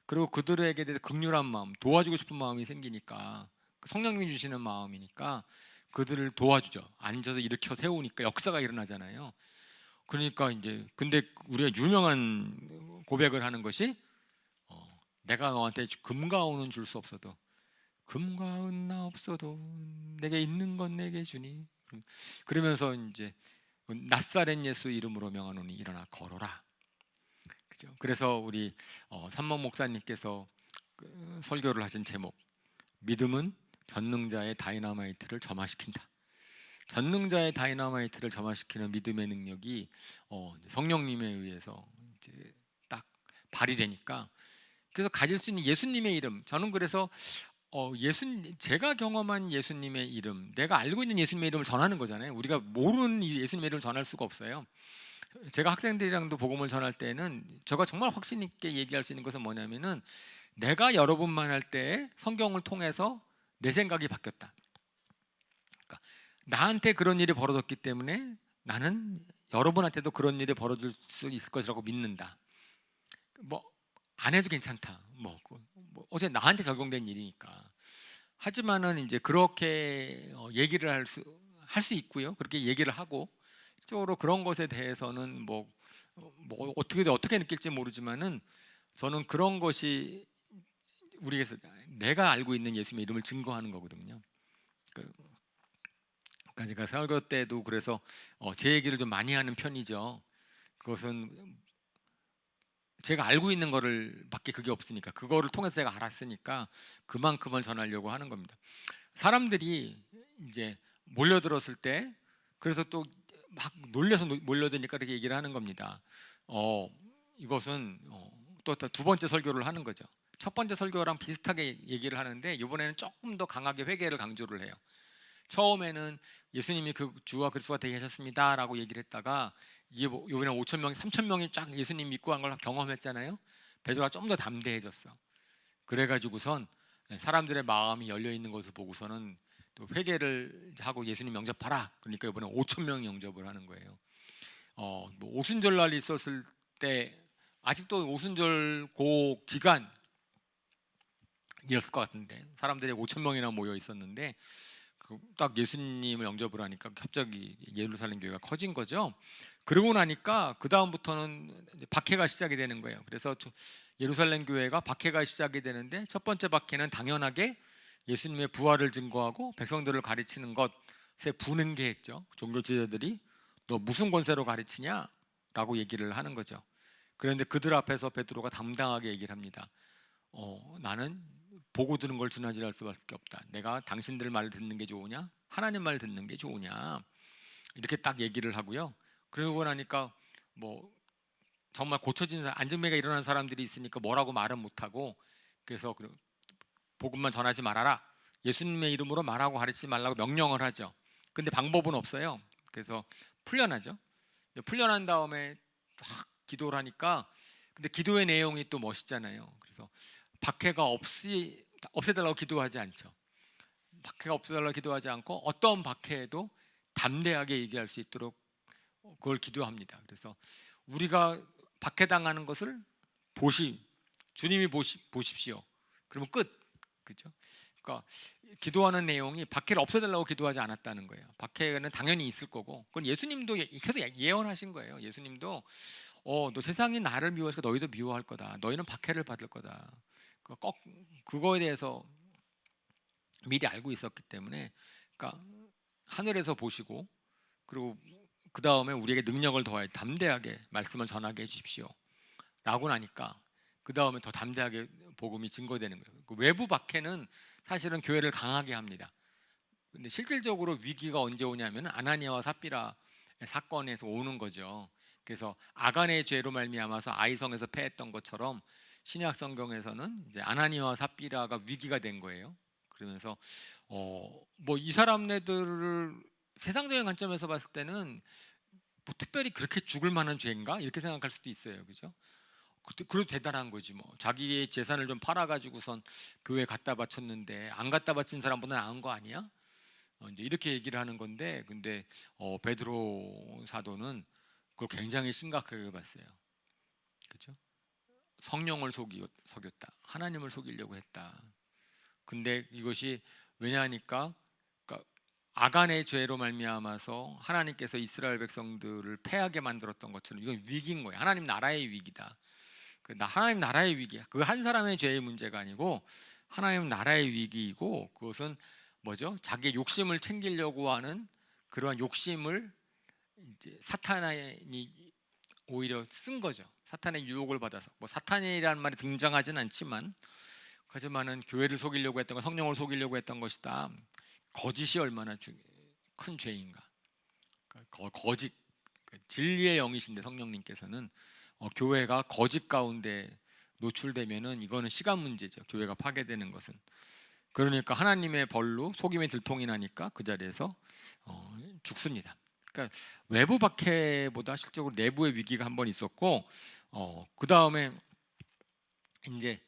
그리고 그들에게 대해서 긍휼한 마음, 도와주고 싶은 마음이 생기니까 성령님이 주시는 마음이니까 그들을 도와주죠. 앉아서 일으켜 세우니까 역사가 일어나잖아요. 그러니까 이제 근데 우리가 유명한 고백을 하는 것이 내가 너한테 금과 은은 줄 수 없어도 금과 은 나 없어도 내게 있는 건 내게 주니 그러면서 이제 낫사렛 예수 이름으로 명하노니 일어나 걸어라. 그죠? 그래서 우리 삼목 목사님께서 설교를 하신 제목 믿음은 전능자의 다이너마이트를 점화시킨다. 전능자의 다이너마이트를 점화시키는 믿음의 능력이 성령님에 의해서 이제 딱 발휘되니까 그래서 가질 수 있는 예수님의 이름 저는 그래서 제가 경험한 예수님의 이름 내가 알고 있는 예수님의 이름을 전하는 거잖아요. 우리가 모르는 예수님의 이름을 전할 수가 없어요. 제가 학생들이랑도 복음을 전할 때는 제가 정말 확신 있게 얘기할 수 있는 것은 뭐냐면은 내가 여러분만 할 때 성경을 통해서 내 생각이 바뀌었다. 그러니까 나한테 그런 일이 벌어졌기 때문에 나는 여러분한테도 그런 일이 벌어질 수 있을 것이라고 믿는다. 뭐 안 해도 괜찮다. 뭐 어제 나한테 적용된 일이니까. 하지만은 이제 그렇게 얘기를 할 수 있고요. 그렇게 얘기를 하고 실적으로 그런 것에 대해서는 뭐 어떻게 느낄지 모르지만은 저는 그런 것이 우리에서 내가 알고 있는 예수님의 이름을 증거하는 거거든요. 그러니까 제가 설교 때도 그래서 제 얘기를 좀 많이 하는 편이죠. 그것은 제가 알고 있는 거를 밖에 그게 없으니까 그거를 통해서 제가 알았으니까 그만큼을 전하려고 하는 겁니다. 사람들이 이제 몰려들었을 때 그래서 또 막 놀려서 몰려드니까 이렇게 얘기를 하는 겁니다. 이것은 또 두 번째 설교를 하는 거죠. 첫 번째 설교랑 비슷하게 얘기를 하는데 이번에는 조금 더 강하게 회개를 강조를 해요. 처음에는 예수님이 그 주와 그리스도가 되게 하셨습니다라고 얘기를 했다가 이번에 5천 명, 3천 명이 쫙 예수님 믿고 간 걸 경험했잖아요. 베드로가 좀 더 담대해졌어. 그래가지고선 사람들의 마음이 열려 있는 것을 보고서는 또 회개를 하고 예수님 영접하라. 그러니까 이번에 5천 명이 영접을 하는 거예요. 뭐 오순절날 있었을 때 아직도 오순절 고 기간이었을 것 같은데 사람들이 5천 명이나 모여 있었는데 딱 예수님을 영접을 하니까 갑자기 예루살렘 교회가 커진 거죠. 그러고 나니까 그 다음부터는 박해가 시작이 되는 거예요. 그래서 예루살렘 교회가 박해가 시작이 되는데 첫 번째 박해는 당연하게 예수님의 부활을 증거하고 백성들을 가르치는 것에 분응계했죠. 종교 지도자들이 너 무슨 권세로 가르치냐라고 얘기를 하는 거죠. 그런데 그들 앞에서 베드로가 당당하게 얘기를 합니다. 나는 보고 들은 걸 준하지할 수밖에 없다. 내가 당신들 말을 듣는 게 좋으냐? 하나님 말 듣는 게 좋으냐? 이렇게 딱 얘기를 하고요. 그러고 나니까 뭐 정말 고쳐진 안정매가 일어난 사람들이 있으니까 뭐라고 말은 못하고 그래서 복음만 전하지 말아라. 예수님의 이름으로 말하고 가르치지 말라고 명령을 하죠. 근데 방법은 없어요. 그래서 풀려나죠. 풀려난 다음에 확 기도를 하니까 근데 기도의 내용이 또 멋있잖아요. 그래서 박해가 없애달라고 기도하지 않죠. 박해가 없애달라고 기도하지 않고 어떤 박해에도 담대하게 얘기할 수 있도록 그걸 기도합니다. 그래서 우리가 박해당하는 것을 보시 주님이 보십시오. 그러면 끝. 그죠? 그러니까 기도하는 내용이 박해를 없애달라고 기도하지 않았다는 거예요. 박해는 당연히 있을 거고, 그건 예수님도 계속 예언하신 거예요. 예수님도 너 세상이 나를 미워하니까 너희도 미워할 거다. 너희는 박해를 받을 거다. 그거에 대해서 미리 알고 있었기 때문에, 그러니까 하늘에서 보시고, 그리고 그 다음에 우리에게 능력을 더하여 담대하게 말씀을 전하게 해주십시오 라고 나니까 그 다음에 더 담대하게 복음이 증거되는 거예요. 그 외부 박해는 사실은 교회를 강하게 합니다. 근데 실질적으로 위기가 언제 오냐면 아나니아와 삽비라 사건에서 오는 거죠. 그래서 아간의 죄로 말미암아서 아이성에서 패했던 것처럼 신약 성경에서는 이제 아나니아와 삽비라가 위기가 된 거예요. 그러면서 뭐 이 사람네들을 세상적인 관점에서 봤을 때는 뭐 특별히 그렇게 죽을 만한 죄인가 이렇게 생각할 수도 있어요, 그죠? 그래도 대단한 거지 뭐. 자기의 재산을 좀 팔아가지고선 교회 갖다 바쳤는데 안 갖다 바친 사람보다 나은 거 아니야? 이제 이렇게 얘기를 하는 건데, 근데 베드로 사도는 그걸 굉장히 심각하게 봤어요, 그죠? 성령을 속였다. 하나님을 속이려고 했다. 근데 이것이 왜냐하니까, 그러니까 아간의 죄로 말미암아서 하나님께서 이스라엘 백성들을 패하게 만들었던 것처럼 이건 위기인 거예요. 하나님 나라의 위기다. 하나님 나라의 위기야. 그 한 사람의 죄의 문제가 아니고 하나님 나라의 위기이고, 그것은 뭐죠? 자기의 욕심을 챙기려고 하는 그러한 욕심을 이제 사탄이 오히려 쓴 거죠. 사탄의 유혹을 받아서. 뭐 사탄이라는 말이 등장하지는 않지만, 하지만은 교회를 속이려고 했던 것, 성령을 속이려고 했던 것이다. 거짓이 얼마나 큰 죄인가. 거짓, 진리의 영이신데 성령님께서는 교회가 거짓 가운데 노출되면은 이거는 시간 문제죠. 교회가 파괴되는 것은. 그러니까 하나님의 벌로 속임의 들통이 나니까 그 자리에서 죽습니다. 그러니까 외부 박해보다 실적으로 내부의 위기가 한 번 있었고, 그 다음에 이제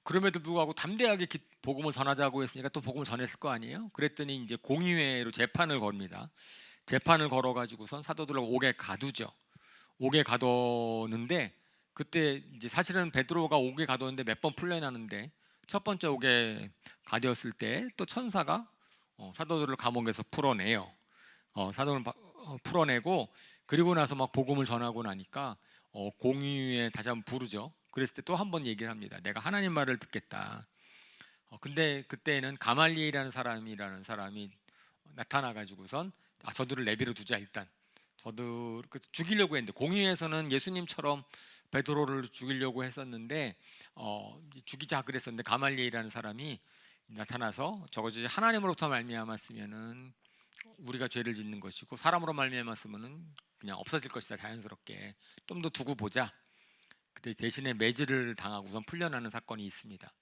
그럼에도 불구하고 담대하게 복음을 전하자고 했으니까 또 복음을 전했을 거 아니에요. 그랬더니 이제 공의회로 재판을 겁니다. 재판을 걸어가지고선 사도들을 옥에 가두죠. 옥에 가뒀는데, 그때 이제 사실은 베드로가 옥에 가뒀는데 몇 번 풀려나는데, 첫 번째 옥에 가두었을 때 또 천사가 사도들을 감옥에서 풀어내요. 사도를 풀어내고, 그리고 나서 막 복음을 전하고 나니까 공의회에 다시 한번 부르죠. 그랬을 때 또 한 번 얘기를 합니다. 내가 하나님 말을 듣겠다. 근데 그때는 가말리엘이라는 사람이 나타나가지고선 저들을 내버려 두자. 일단 저들 죽이려고 했는데, 공의회에서는 예수님처럼 베드로를 죽이려고 했었는데 죽이자 그랬었는데, 가말리엘이라는 사람이 나타나서 저것이 하나님으로부터 말미암았으면은 우리가 죄를 짓는 것이고 사람으로 말미암았으면은 그냥 없어질 것이다. 자연스럽게 좀 더 두고 보자. 그때 대신에 매질을 당하고선 풀려나는 사건이 있습니다.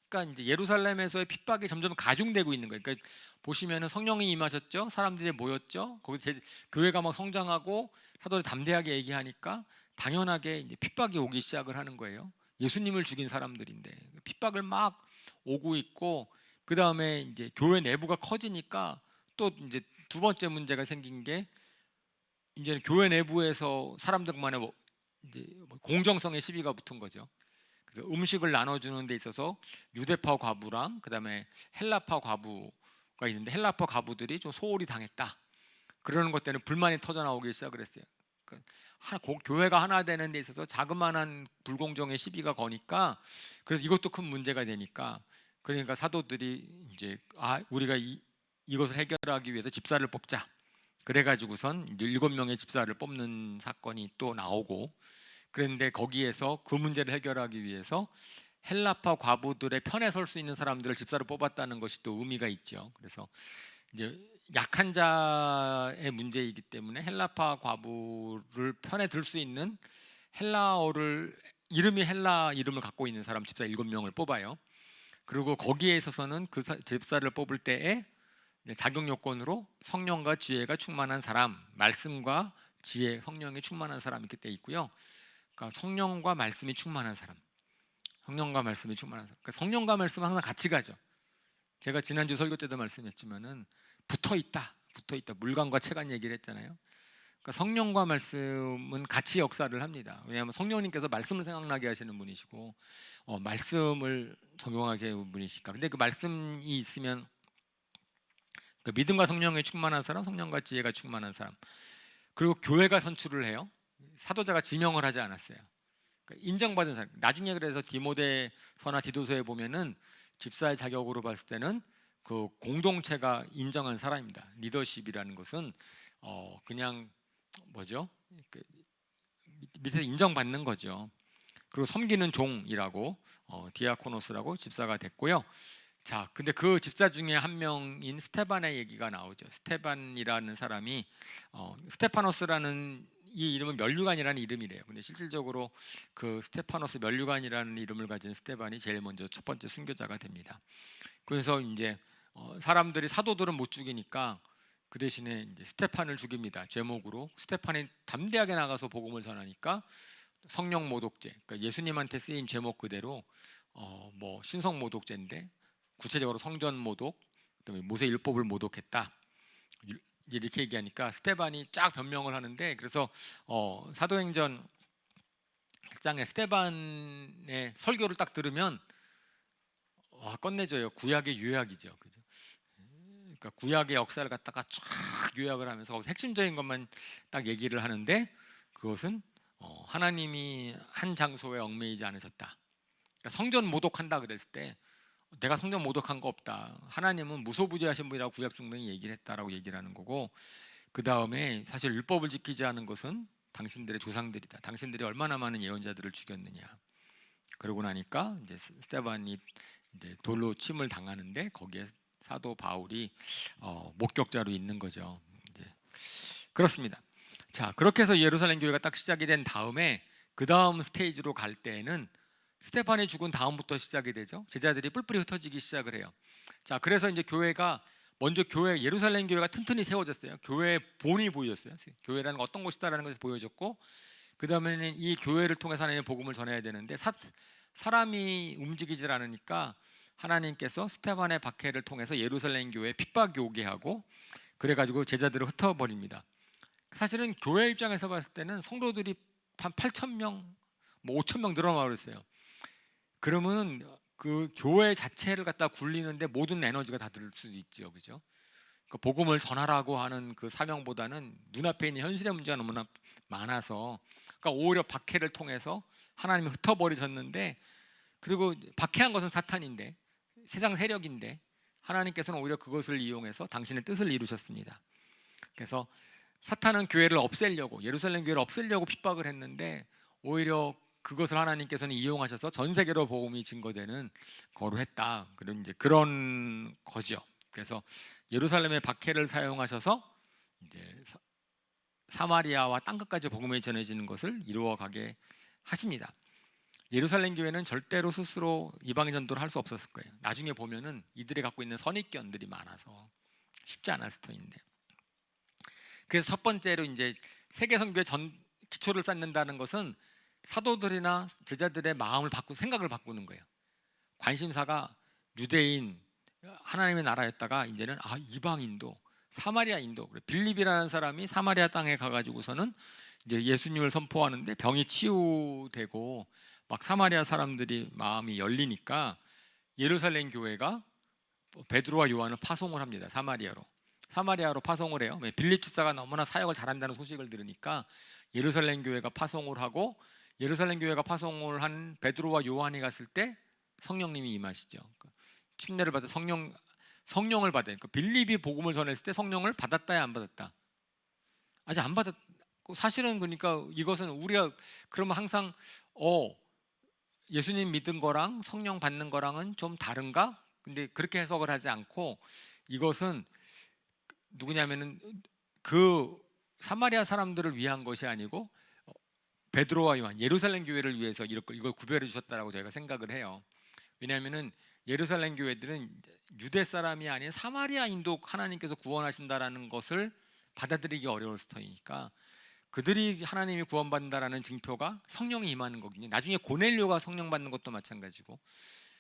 그러니까 이제 예루살렘에서의 핍박이 점점 가중되고 있는 거예요. 그러니까 보시면은 성령이 임하셨죠. 사람들이 모였죠. 거기 교회가 막 성장하고 사도들이 담대하게 얘기하니까 당연하게 이제 핍박이 오기 시작을 하는 거예요. 예수님을 죽인 사람들인데 핍박을 막 오고 있고, 그 다음에 이제 교회 내부가 커지니까 또 이제 두 번째 문제가 생긴 게, 이제는 교회 내부에서 사람들만의 이제 공정성의 시비가 붙은 거죠. 그래서 음식을 나눠주는 데 있어서 유대파 과부랑 그다음에 헬라파 과부가 있는데, 헬라파 과부들이 좀 소홀히 당했다. 그러는 것 때문에 불만이 터져 나오기 시작을 했어요. 그러니까 교회가 하나 되는 데 있어서 자그마한 불공정의 시비가 거니까, 그래서 이것도 큰 문제가 되니까, 그러니까 사도들이 이제 우리가 이것을 해결하기 위해서 집사를 뽑자. 그래가지고선 7명의 집사를 뽑는 사건이 또 나오고, 그런데 거기에서 그 문제를 해결하기 위해서 헬라파 과부들의 편에 설 수 있는 사람들을 집사로 뽑았다는 것이 또 의미가 있죠. 그래서 이제 약한 자의 문제이기 때문에 헬라파 과부를 편에 들 수 있는 헬라어를 이름이 헬라 이름을 갖고 있는 사람 집사 7명을 뽑아요. 그리고 거기에 있어서는 그 집사를 뽑을 때에 자격 요건으로 성령과 지혜가 충만한 사람, 말씀과 지혜, 성령이 충만한 사람이 그때 있고요. 그러니까 성령과 말씀이 충만한 사람, 성령과 말씀이 충만한 사람. 그러니까 성령과 말씀은 항상 같이 가죠. 제가 지난주 설교 때도 말씀했지만은 붙어 있다. 물관과 채관 얘기를 했잖아요. 그러니까 성령과 말씀은 같이 역사를 합니다. 왜냐하면 성령님께서 말씀을 생각나게 하시는 분이시고 말씀을 적용하게 하는 분이시니까. 근데 그 말씀이 있으면 그 믿음과 성령에 충만한 사람, 성령과 지혜가 충만한 사람, 그리고 교회가 선출을 해요. 사도자가 지명을 하지 않았어요. 그러니까 인정받은 사람. 나중에 그래서 디모데서나 디도서에 보면은 집사의 자격으로 봤을 때는 그 공동체가 인정한 사람입니다. 리더십이라는 것은 그냥 뭐죠? 그 밑에서 인정받는 거죠. 그리고 섬기는 종이라고 디아코노스라고 집사가 됐고요. 자, 근데 그 집사 중에 한 명인 스테반의 얘기가 나오죠. 스테반이라는 사람이 스테파노스라는 이 이름은 면류관이라는 이름이래요. 근데 실질적으로 그 스테파노스 면류관이라는 이름을 가진 스테반이 제일 먼저 첫 번째 순교자가 됩니다. 그래서 이제 사람들이 사도들은 못 죽이니까 그 대신에 이제 스테판을 죽입니다. 제목으로 스테판이 담대하게 나가서 복음을 전하니까 성령 모독죄, 그러니까 예수님한테 쓰인 제목 그대로 뭐 신성 모독죄인데 구체적으로 성전 모독, 그다음에 모세 율법을 모독했다. 이렇게 얘기하니까 스테반이 쫙 변명을 하는데 그래서 사도행전 1장에 스테반의 설교를 딱 들으면 와 끝내줘요. 구약의 요약이죠, 그죠? 그러니까 구약의 역사를 갖다가 쫙 요약을 하면서 거기서 핵심적인 것만 딱 얘기를 하는데 그것은 하나님이 한 장소에 얽매이지 않으셨다. 그러니까 성전 모독한다 그랬을 때 내가 성전 모독한 거 없다. 하나님은 무소부지하신 분이라고 구약 성경이 얘기를 했다라고 얘기를 하는 거고 그 다음에 사실 율법을 지키지 않은 것은 당신들의 조상들이다. 당신들이 얼마나 많은 예언자들을 죽였느냐. 그러고 나니까 이제 스테반이 이제 돌로 침을 당하는데 거기에 사도 바울이 목격자로 있는 거죠. 이제 그렇습니다. 자, 그렇게 해서 예루살렘 교회가 딱 시작이 된 다음에 그 다음 스테이지로 갈 때에는 스테판이 죽은 다음부터 시작이 되죠. 제자들이 뿔뿔이 흩어지기 시작을 해요. 자, 그래서 이제 교회가 먼저 예루살렘 교회가 튼튼히 세워졌어요. 교회의 본이 보여졌어요. 교회라는 건 어떤 곳이다라는 것이 보여졌고 그 다음에는 이 교회를 통해서 하나님의 복음을 전해야 되는데 사람이 움직이질 않으니까 하나님께서 스테반의 박해를 통해서 예루살렘 교회에 핍박이 오게 하고 그래가지고 제자들을 흩어버립니다. 사실은 교회 입장에서 봤을 때는 성도들이 한 8,000명, 뭐 5,000명 늘어나 버렸어요. 그러면 그 교회 자체를 갖다 굴리는데 모든 에너지가 다 들 수도 있죠, 그죠? 그 복음을 전하라고 하는 그 사명보다는 눈앞에 있는 현실의 문제가 너무나 많아서, 그러니까 오히려 박해를 통해서 하나님이 흩어버리셨는데, 그리고 박해한 것은 사탄인데, 세상 세력인데, 하나님께서는 오히려 그것을 이용해서 당신의 뜻을 이루셨습니다. 그래서 사탄은 교회를 없애려고, 예루살렘 교회를 없애려고 핍박을 했는데 오히려 그것을 하나님께서는 이용하셔서 전 세계로 복음이 증거되는 거로 했다. 그런 거죠. 그래서 예루살렘의 박해를 사용하셔서 이제 사마리아와 땅끝까지 복음이 전해지는 것을 이루어가게 하십니다. 예루살렘 교회는 절대로 스스로 이방인 전도를 할 수 없었을 거예요. 나중에 보면은 이들이 갖고 있는 선입견들이 많아서 쉽지 않았을 터인데. 그래서 첫 번째로 이제 세계 선교의 기초를 쌓는다는 것은 사도들이나 제자들의 마음을 생각을 바꾸는 거예요. 관심사가 유대인, 하나님의 나라였다가 이제는 이방인도, 사마리아인도. 빌립이라는 사람이 사마리아 땅에 가가지고서는 이제 예수님을 선포하는데 병이 치유되고 막 사마리아 사람들이 마음이 열리니까 예루살렘 교회가 베드로와 요한을 파송을 합니다. 사마리아로 파송을 해요. 빌립 집사가 너무나 사역을 잘한다는 소식을 들으니까 예루살렘 교회가 파송을 하고, 예루살렘 교회가 파송을 한 베드로와 요한이 갔을 때 성령님이 임하시죠. 침례를 받아 성령을 받아요. 그러니까 빌립이 복음을 전했을 때 성령을 받았다야 안 받았다? 아직 안 받았고, 사실은 그러니까 이것은 우리가 그러면 항상 예수님 믿은 거랑 성령 받는 거랑은 좀 다른가? 근데 그렇게 해석을 하지 않고 이것은 누구냐면은 그 사마리아 사람들을 위한 것이 아니고 베드로와 요한, 예루살렘 교회를 위해서 이걸 구별해 주셨다라고 저희가 생각을 해요. 왜냐하면은 예루살렘 교회들은 유대 사람이 아닌 사마리아인도 하나님께서 구원하신다라는 것을 받아들이기 어려울 터이니까 그들이 하나님이 구원받는다라는 증표가 성령이 임하는 거거든요. 나중에 고넬료가 성령 받는 것도 마찬가지고,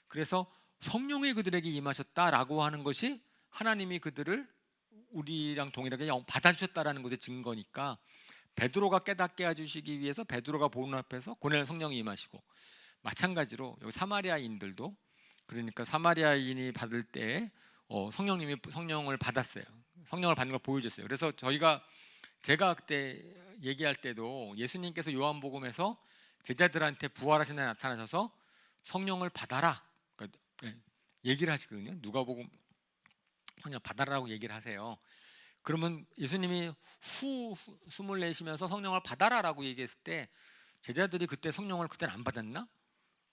그래서 성령이 그들에게 임하셨다라고 하는 것이 하나님이 그들을 우리랑 동일하게 받아주셨다라는 것의 증거니까 베드로가 깨닫게 해주시기 위해서 베드로가 보는 앞에서 고넬 성령이 임하시고, 마찬가지로 여기 사마리아인들도, 그러니까 사마리아인이 받을 때 성령님이 성령을 받았어요. 성령을 받는 걸 보여줬어요. 그래서 제가 그때 얘기할 때도 예수님께서 요한복음에서 제자들한테 부활하신 날 나타나셔서 성령을 받아라, 그러니까 얘기를 하시거든요. 누가복음 성령 받아라라고 얘기를 하세요. 그러면 예수님이 숨을 내쉬면서 성령을 받아라라고 얘기했을 때 제자들이 그때 성령을 그때는 안 받았나?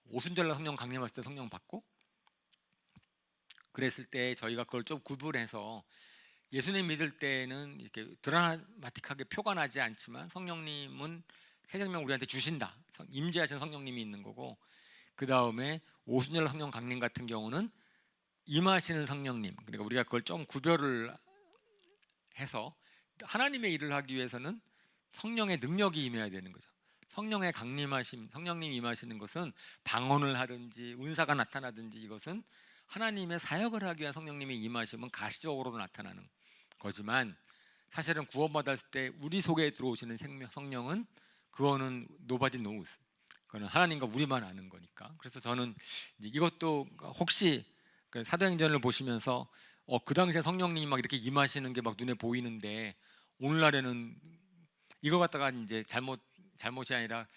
오순절날 성령 강림했을 때 성령 받고, 그랬을 때 저희가 그걸 좀 구분해서 예수님 믿을 때는 이렇게 드라마틱하게 표가 나지 않지만 성령님은 새 생명 우리한테 주신다, 임재하신 성령님이 있는 거고, 그 다음에 오순절 성령 강림 같은 경우는 임하시는 성령님, 그러니까 우리가 그걸 좀 구별을 해서 하나님의 일을 하기 위해서는 성령의 능력이 임해야 되는 거죠. 성령의 강림하심, 성령님 임하시는 것은 방언을 하든지 은사가 나타나든지 이것은 하나님의 사역을 하기 위한 성령님의 임하심은 가시적으로도 나타나는 거지만, 사실은 구원받았을 때 우리 속에 들어오시는 성령은 그거는 nobody knows, 그거는 하나님과 우리만 아는 거니까. 그래서 저는 이제 이것도 혹시 사도행전을 보시면서 그 당시에 성령님이 막 이렇게 임하시는 게 막 눈에 보이는데 오늘날에는 이거 갖다가 이제 잘못이 아니라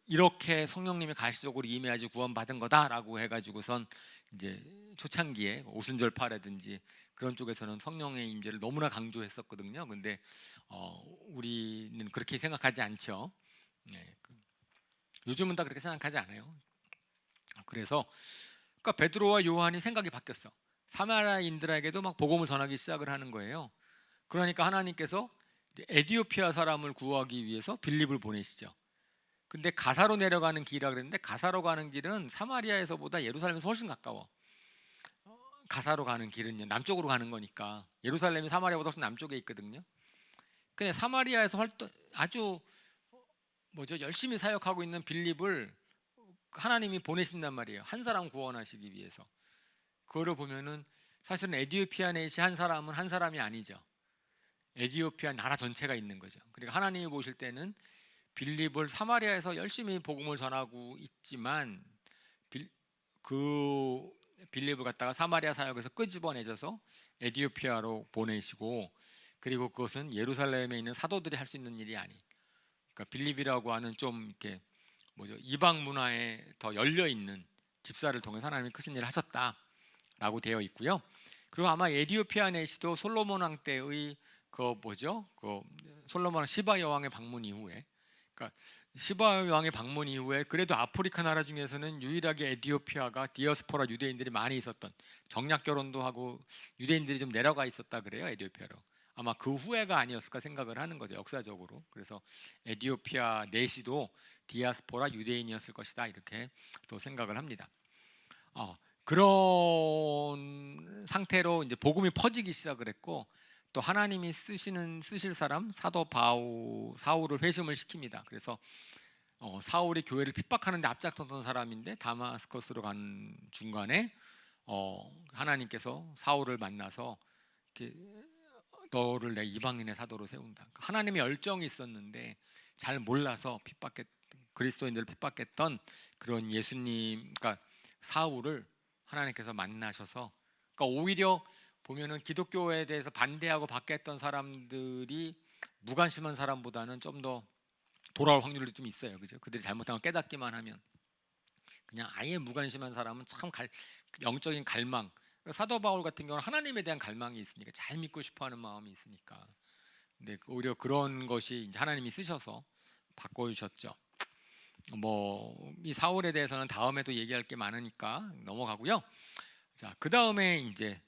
이렇게 성령님이 가시적으로 임해야지 구원받은 거다라고 해가지고선 이제 초창기에 오순절파라든지 그런 쪽에서는 성령의 임재를 너무나 강조했었거든요. 근데 우리는 그렇게 생각하지 않죠. 네, 요즘은 다 그렇게 생각하지 않아요. 그래서 그러니까 베드로와 요한이 생각이 바뀌었어. 사마리아인들에게도 막 복음을 전하기 시작을 하는 거예요. 그러니까 하나님께서 에디오피아 사람을 구하기 위해서 빌립을 보내시죠. 근데 가사로 내려가는 길이라 그랬는데 가사로 가는 길은 사마리아에서보다 예루살렘에서 훨씬 가까워. 가사로 가는 길은요, 남쪽으로 가는 거니까. 예루살렘이 사마리아보다 훨씬 남쪽에 있거든요. 근데 사마리아에서 아주 열심히 사역하고 있는 빌립을 하나님이 보내신단 말이에요. 한 사람 구원하시기 위해서. 그거를 보면은 사실은 에디오피아 넷이 한 사람은 한 사람이 아니죠. 에디오피아 나라 전체가 있는 거죠. 그러니까 하나님이 보실 때는 빌립을 사마리아에서 열심히 복음을 전하고 있지만 그 빌립을 갖다가 사마리아 사역에서 끄집어내셔서 에디오피아로 보내시고, 그리고 그것은 예루살렘에 있는 사도들이 할 수 있는 일이 아니. 그러니까 빌립이라고 하는 좀 이렇게 이방 문화에 더 열려 있는 집사를 통해서 하나님이 크신 일을 하셨다라고 되어 있고요. 그리고 아마 에디오피아 내시도 솔로몬 왕 때의 그 솔로몬 시바 여왕의 방문 이후에, 그러니까 시바 여왕의 방문 이후에 그래도 아프리카 나라 중에서는 유일하게 에디오피아가 디아스포라 유대인들이 많이 있었던, 정략 결혼도 하고 유대인들이 좀 내려가 있었다 그래요. 에디오피아로. 아마 그 후회가 아니었을까 생각을 하는 거죠, 역사적으로. 그래서 에디오피아 내시도 디아스포라 유대인이었을 것이다, 이렇게 또 생각을 합니다. 그런 상태로 이제 복음이 퍼지기 시작을 했고, 또 하나님이 쓰실 사람 사도 사울을 회심을 시킵니다. 그래서 사울이 교회를 핍박하는데 앞장섰던 사람인데 다마스커스로 가는 중간에 하나님께서 사울을 만나서 이렇게 너를 내 이방인의 사도로 세운다. 하나님의 열정이 있었는데 잘 몰라서 그리스도인들을 핍박했던 그런 예수님, 그러니까 사울을 하나님께서 만나셔서, 그러니까 오히려 보면은 기독교에 대해서 반대하고 박해했던 사람들이 무관심한 사람보다는 좀 더 돌아올 확률이 좀 있어요, 그죠? 그들이 잘못한 걸 깨닫기만 하면. 그냥 아예 무관심한 사람은 참 영적인 갈망. 사도 바울 같은 경우는 하나님에 대한 갈망이 있으니까, 잘 믿고 싶어하는 마음이 있으니까. 근데 오히려 그런 것이 이제 하나님이 쓰셔서 바꿔주셨죠. 이 사울에 대해서는 다음에도 얘기할 게 많으니까 넘어가고요. 자, 그 다음에 이제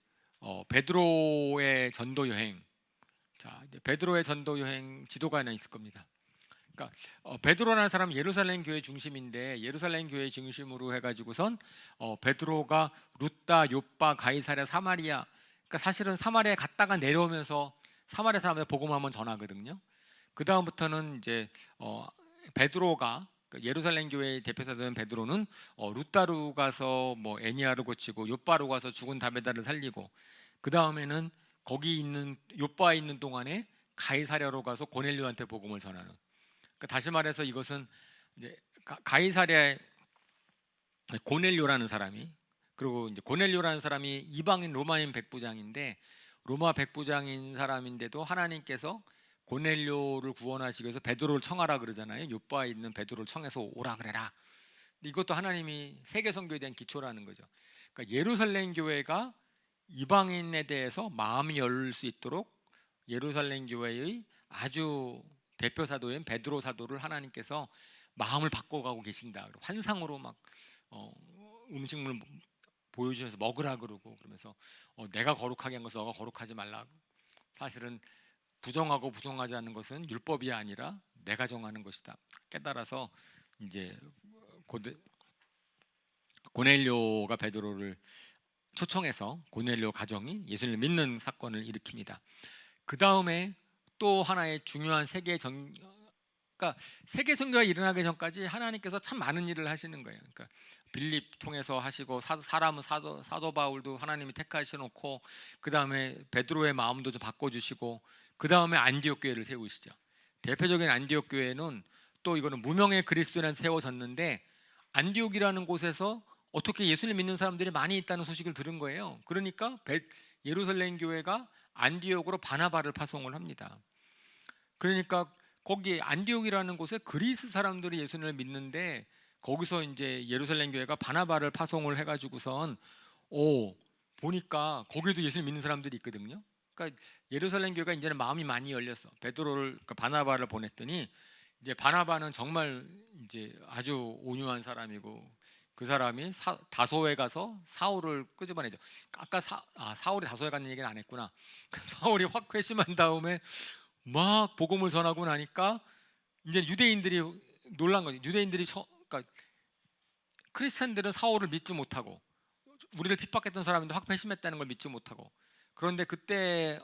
베드로의 전도 여행. 자, 이제 베드로의 전도 여행 지도가 하나 있을 겁니다. 그러니까 베드로라는 사람은 예루살렘 교회 중심인데, 예루살렘 교회 중심으로 해가지고선 베드로가 루다, 요빠, 가이사랴, 사마리아, 그러니까 사실은 사마리아에 갔다가 내려오면서 사마리아 사람들 복음을 한번 전하거든요. 그 다음부터는 이제 베드로가, 예루살렘 교회의 대표사된 베드로는 루따로 가서 애니아를 고치고, 요빠로 가서 죽은 다베다를 살리고, 그 다음에는 거기 있는 요바에 있는 동안에 가이사랴로 가서 고넬료한테 복음을 전하는. 그러니까 다시 말해서 이것은 이제 가이사랴에 고넬료라는 사람이, 그리고 이제 고넬료라는 사람이 이방인 로마인 백부장인데, 로마 백부장인 사람인데도 하나님께서 고넬료를 구원하시기 위해서 베드로를 청하라 그러잖아요. 요바에 있는 베드로를 청해서 오라 그래라. 이것도 하나님이 세계 선교에 대한 기초라는 거죠. 그러니까 예루살렘 교회가 이방인에 대해서 마음이 열릴 수 있도록 예루살렘 교회의 아주 대표 사도인 베드로 사도를 하나님께서 마음을 바꿔가고 계신다. 환상으로 막 음식물 보여주면서 먹으라 그러고, 그러면서 내가 거룩하게 한 것을 너가 거룩하지 말라. 사실은 부정하고 부정하지 않는 것은 율법이 아니라 내가 정하는 것이다. 깨달아서 이제 고넬료가 베드로를 초청해서 고넬료 가정이 예수님을 믿는 사건을 일으킵니다. 그 다음에 또 하나의 중요한 그러니까 세계 선교가 일어나기 전까지 하나님께서 참 많은 일을 하시는 거예요. 그러니까 빌립 통해서 하시고, 사람은 사도 바울도 하나님이 택하셔놓고, 그 다음에 베드로의 마음도 좀 바꿔주시고, 그 다음에 안디옥 교회를 세우시죠. 대표적인 안디옥 교회는 또 이거는 무명의 그리스도인한테 세워졌는데, 안디옥이라는 곳에서 어떻게 예수를 믿는 사람들이 많이 있다는 소식을 들은 거예요. 그러니까 예루살렘 교회가 안디옥으로 바나바를 파송을 합니다. 그러니까 거기 안디옥이라는 곳에 그리스 사람들이 예수를 믿는데, 거기서 이제 예루살렘 교회가 바나바를 파송을 해가지고선 보니까 거기도 예수를 믿는 사람들이 있거든요. 그러니까 예루살렘 교회가 이제는 마음이 많이 열렸어. 베드로를, 그러니까 바나바를 보냈더니, 이제 바나바는 정말 이제 아주 온유한 사람이고, 그 사람이 다소에 가서 사울을 끄집어내죠. 아까 사울이 다소에 갔는 얘기는 안 했구나. 사울이 확 회심한 다음에 막 복음을 전하고 나니까 이제 유대인들이 놀란 거죠. 유대인들이 그러니까 크리스천들은 사울을 믿지 못하고, 우리를 핍박했던 사람인데 확 회심했다는 걸 믿지 못하고, 그런데 그때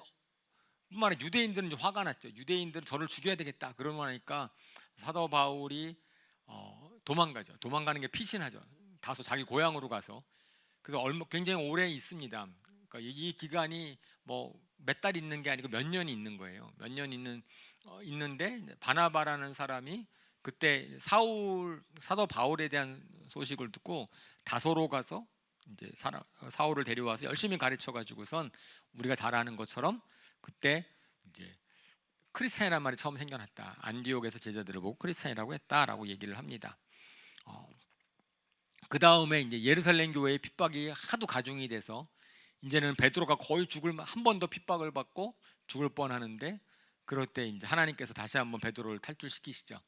뿐만 아니라 유대인들은 이제 화가 났죠. 유대인들은 저를 죽여야 되겠다 그러고 나니까 사도 바울이 도망가죠. 도망가는 게 피신하죠. 다소 자기 고향으로 가서. 그래서 굉장히 오래 있습니다. 그러니까 이 기간이 뭐 몇 달 있는 게 아니고 몇 년이 있는 거예요. 몇 년 있는데 바나바라는 사람이 그때 사도 바울에 대한 소식을 듣고 다소로 가서 이제 사울을 데려와서 열심히 가르쳐 가지고선 우리가 잘 아는 것처럼 그때 이제 크리스찬이라는 말이 처음 생겨났다. 안디옥에서 제자들을 보고 크리스찬이라고 했다라고 얘기를 합니다. 그 다음에 이제 예루살렘 교회의 핍박이 하도 가중이 돼서 이제는 베드로가 거의 한 번 더 핍박을 받고 죽을 뻔하는데, 그럴 때 이제 하나님께서 다시 한번 베드로를 탈출시키시죠.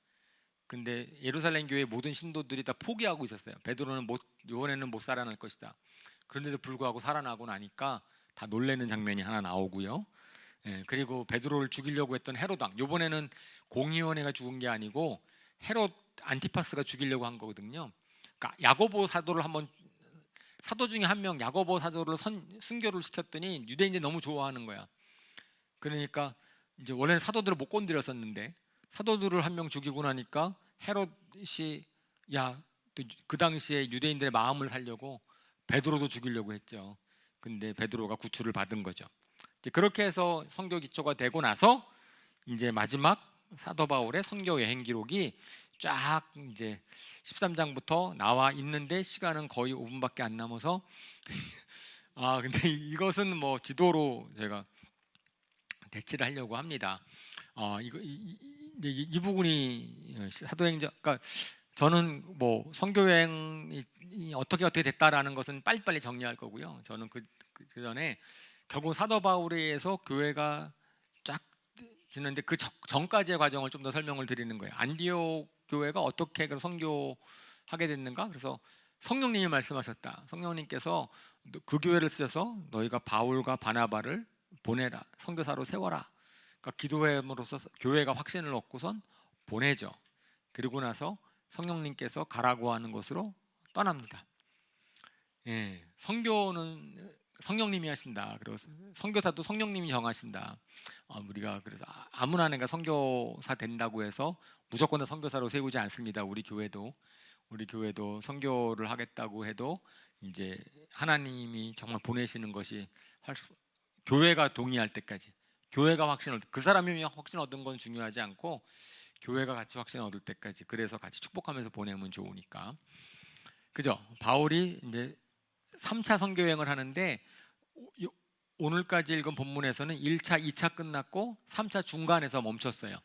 근데 예루살렘 교회 모든 신도들이 다 포기하고 있었어요. 베드로는 이번에는 못 살아날 것이다. 그런데도 불구하고 살아나고 나니까 다 놀라는 장면이 하나 나오고요. 그리고 베드로를 죽이려고 했던 헤롯 왕, 이번에는 공의원회가 죽은 게 아니고 헤롯 안티파스가 죽이려고 한 거거든요. 그러니까 야고보 사도를 한번, 사도 중에 한 명 야고보 사도를 순교를 시켰더니 유대인들이 너무 좋아하는 거야. 그러니까 이제 원래는 사도들을 못 건드렸었는데 사도들을 한 명 죽이고 나니까 헤롯이 또 그 당시에 유대인들의 마음을 살려고 베드로도 죽이려고 했죠. 근데 베드로가 구출을 받은 거죠. 이제 그렇게 해서 선교 기초가 되고 나서 이제 마지막 사도 바울의 선교 여행 기록이 쫙 이제 13장부터 나와 있는데, 시간은 거의 5분밖에 안 남아서 근데 이것은 뭐 지도로 제가 대치를 하려고 합니다. 이 부분이 사도행전, 그러니까 저는 뭐 선교 여행이 어떻게 됐다라는 것은 빨리빨리 정리할 거고요. 저는 그 전에 결국 사도 바울에 의해서 교회가 쫙 짓는데 그 전까지의 과정을 좀 더 설명을 드리는 거예요. 안디옥 교회가 어떻게 선교하게 됐는가? 그래서 성령님이 말씀하셨다. 성령님께서 그 교회를 쓰셔서 너희가 바울과 바나바를 보내라, 선교사로 세워라. 그러니까 기도함으로써 교회가 확신을 얻고선 보내죠. 그리고 나서 성령님께서 가라고 하는 곳으로 떠납니다. 선교는 성령님이 하신다. 그리고 선교사도 성령님이 정하신다. 우리가 그래서 아무나 내가 선교사 된다고 해서 무조건 다 선교사로 세우지 않습니다. 우리 교회도 선교를 하겠다고 해도 이제 하나님이 정말 보내시는 것이 교회가 동의할 때까지, 교회가 확신 얻, 그 사람이 확신 얻은 건 중요하지 않고 교회가 같이 확신 얻을 때까지, 그래서 같이 축복하면서 보내면 좋으니까. 그죠? 바울이 이제 3차 선교 여행을 하는데 오늘까지 읽은 본문에서는 1차, 2차 끝났고 3차 중간에서 멈췄어요.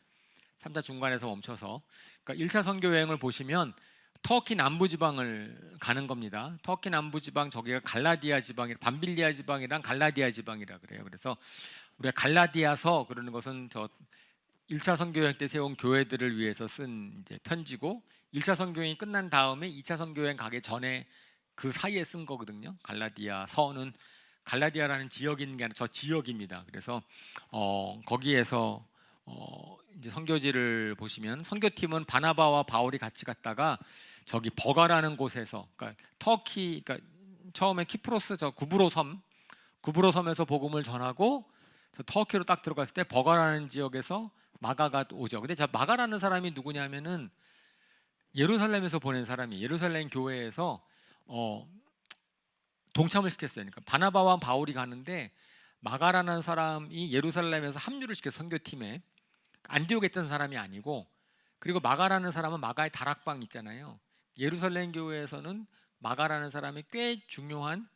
3차 중간에서 멈춰서, 그러니까 1차 선교 여행을 보시면 터키 남부 지방을 가는 겁니다. 터키 남부 지방, 저기가 갈라디아 지방이, 밤빌리아 지방이랑 갈라디아 지방이라 그래요. 그래서 우리가 갈라디아서 그러는 것은 저 1차 선교 여행 때 세운 교회들을 위해서 쓴 이제 편지고, 1차 선교 여행이 끝난 다음에 2차 선교 여행 가기 전에 그 사이에 쓴 거거든요. 갈라디아 서는, 갈라디아라는 지역이 있는 게 아니라 저 지역입니다. 그래서 거기에서 이제 선교지를 보시면 선교팀은 바나바와 바울이 같이 갔다가 저기 버가라는 곳에서, 그러니까 터키, 그러니까 처음에 키프로스 저 구브로 섬에서 복음을 전하고 터키로 딱 들어갔을 때 버가라는 지역에서 마가가 오죠. 근데 저 마가라는 사람이 누구냐면은 예루살렘에서 보낸 사람이, 예루살렘 교회에서 동참을 시켰어요. 그러니까 바나바와 바울이 가는데 마가라는 사람이 예루살렘에서 합류를 시켜, 선교팀에. 안디옥에 있던 사람이 아니고, 그리고 마가라는 사람은 마가의 다락방 있잖아요. 예루살렘 교회에서는 마가라는 사람이 꽤 중요한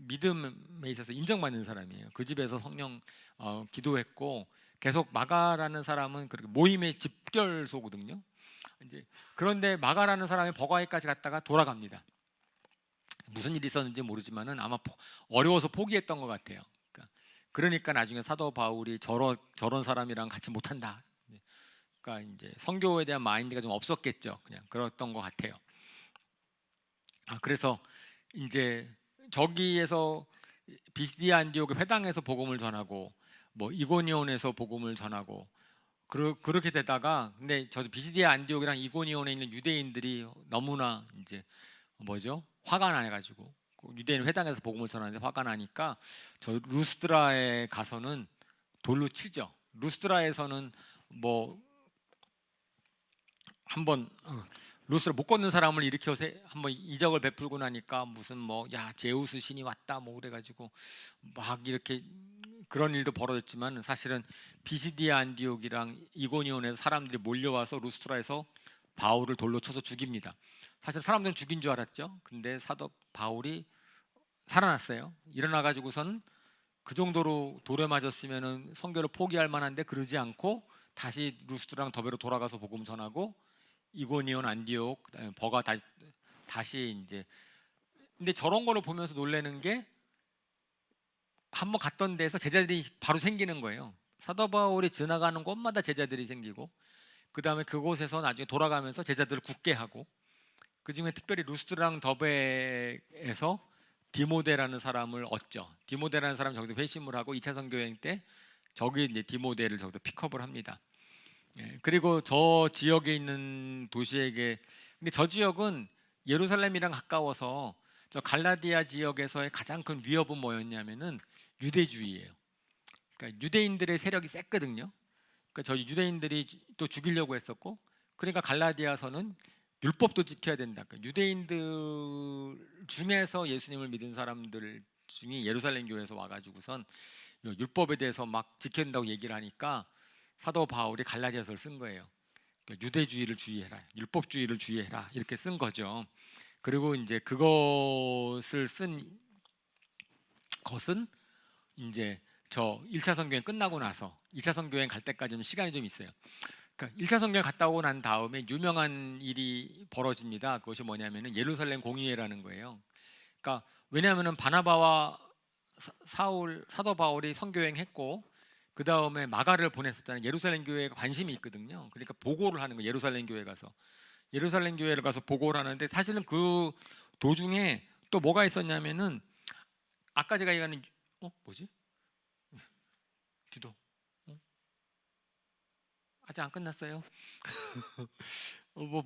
믿음에 있어서 인정받는 사람이에요. 그 집에서 성령 기도했고, 계속 마가라는 사람은 그렇게 모임의 집결소거든요. 이제 그런데 마가라는 사람이 버가에까지 갔다가 돌아갑니다. 무슨 일이 있었는지 모르지만은 아마 어려워서 포기했던 것 같아요. 그러니까 나중에 사도 바울이 저런 사람이랑 같이 못한다. 그러니까 이제 선교에 대한 마인드가 좀 없었겠죠. 그냥 그랬던 것 같아요. 그래서 이제 저기에서 비시디아 안디옥의 회당에서 복음을 전하고, 뭐 이고니온에서 복음을 전하고, 그렇게 되다가, 근데 저 비시디아 안디옥이랑 이고니온에 있는 유대인들이 너무나 이제 뭐죠? 화가 나가지고 유대인 회당에서 복음을 전하는데 화가 나니까 저 루스드라에 가서는 돌로 치죠. 루스드라에서는 뭐 한번 루스를 못 걷는 사람을 일으켜서 한번 이적을 베풀고 나니까 무슨 뭐 야 제우스 신이 왔다 뭐 그래가지고 막 이렇게 그런 일도 벌어졌지만, 사실은 비시디아 안디옥이랑 이고니온에서 사람들이 몰려와서 루스트라에서 바울을 돌로 쳐서 죽입니다. 사실 사람들은 죽인 줄 알았죠. 근데 사도 바울이 살아났어요. 일어나가지고선 그 정도로 돌에 맞았으면은 선교를 포기할 만한데 그러지 않고 다시 루스트랑 더베로 돌아가서 복음 전하고, 이고니온, 안디옥, 버가 다시 이제. 근데 저런 거를 보면서 놀라는 게, 한번 갔던 데서 제자들이 바로 생기는 거예요. 사도 바울이 지나가는 곳마다 제자들이 생기고, 그 다음에 그곳에서 나중에 돌아가면서 제자들을 굳게 하고, 그 중에 특별히 루스드랑 더베에서 디모데라는 사람을 얻죠. 디모데라는 사람 저기서 회심을 하고 2차 선교여행 때 저기 이제 디모데를 저기서 픽업을 합니다. 그리고 저 지역에 있는 도시에게, 근데 저 지역은 예루살렘이랑 가까워서 저 갈라디아 지역에서의 가장 큰 위협은 뭐였냐면은 유대주의예요. 그러니까 유대인들의 세력이 셌거든요. 그러니까 저 유대인들이 또 죽이려고 했었고, 그러니까 갈라디아서는 율법도 지켜야 된다. 그러니까 유대인들 중에서 예수님을 믿은 사람들 중에 예루살렘 교회에서 와가지고선 율법에 대해서 막 지켜야 된다고 얘기를 하니까 사도 바울이 갈라디아서를 쓴 거예요. 그러니까 유대주의를 주의해라, 율법주의를 주의해라, 이렇게 쓴 거죠. 그리고 이제 그것을 쓴 것은 이제 저 1차 선교행 끝나고 나서 2차 선교행 갈 때까지는 시간이 좀 있어요. 그러니까 1차 선교행 갔다 오고 난 다음에 유명한 일이 벌어집니다. 그것이 뭐냐면은 예루살렘 공의회라는 거예요. 그러니까 왜냐하면은 바나바와 사도 바울이 선교행 했고, 그 다음에 마가를 보냈었잖아요. 예루살렘 교회에 관심이 있거든요. 그러니까 보고를 하는 거예요. 예루살렘 교회 가서, 예루살렘 교회를 가서 보고를 하는데, 사실은 그 도중에 또 뭐가 있었냐면은, 아까 제가 얘기하는 뭐지? 지도 아직 안 끝났어요.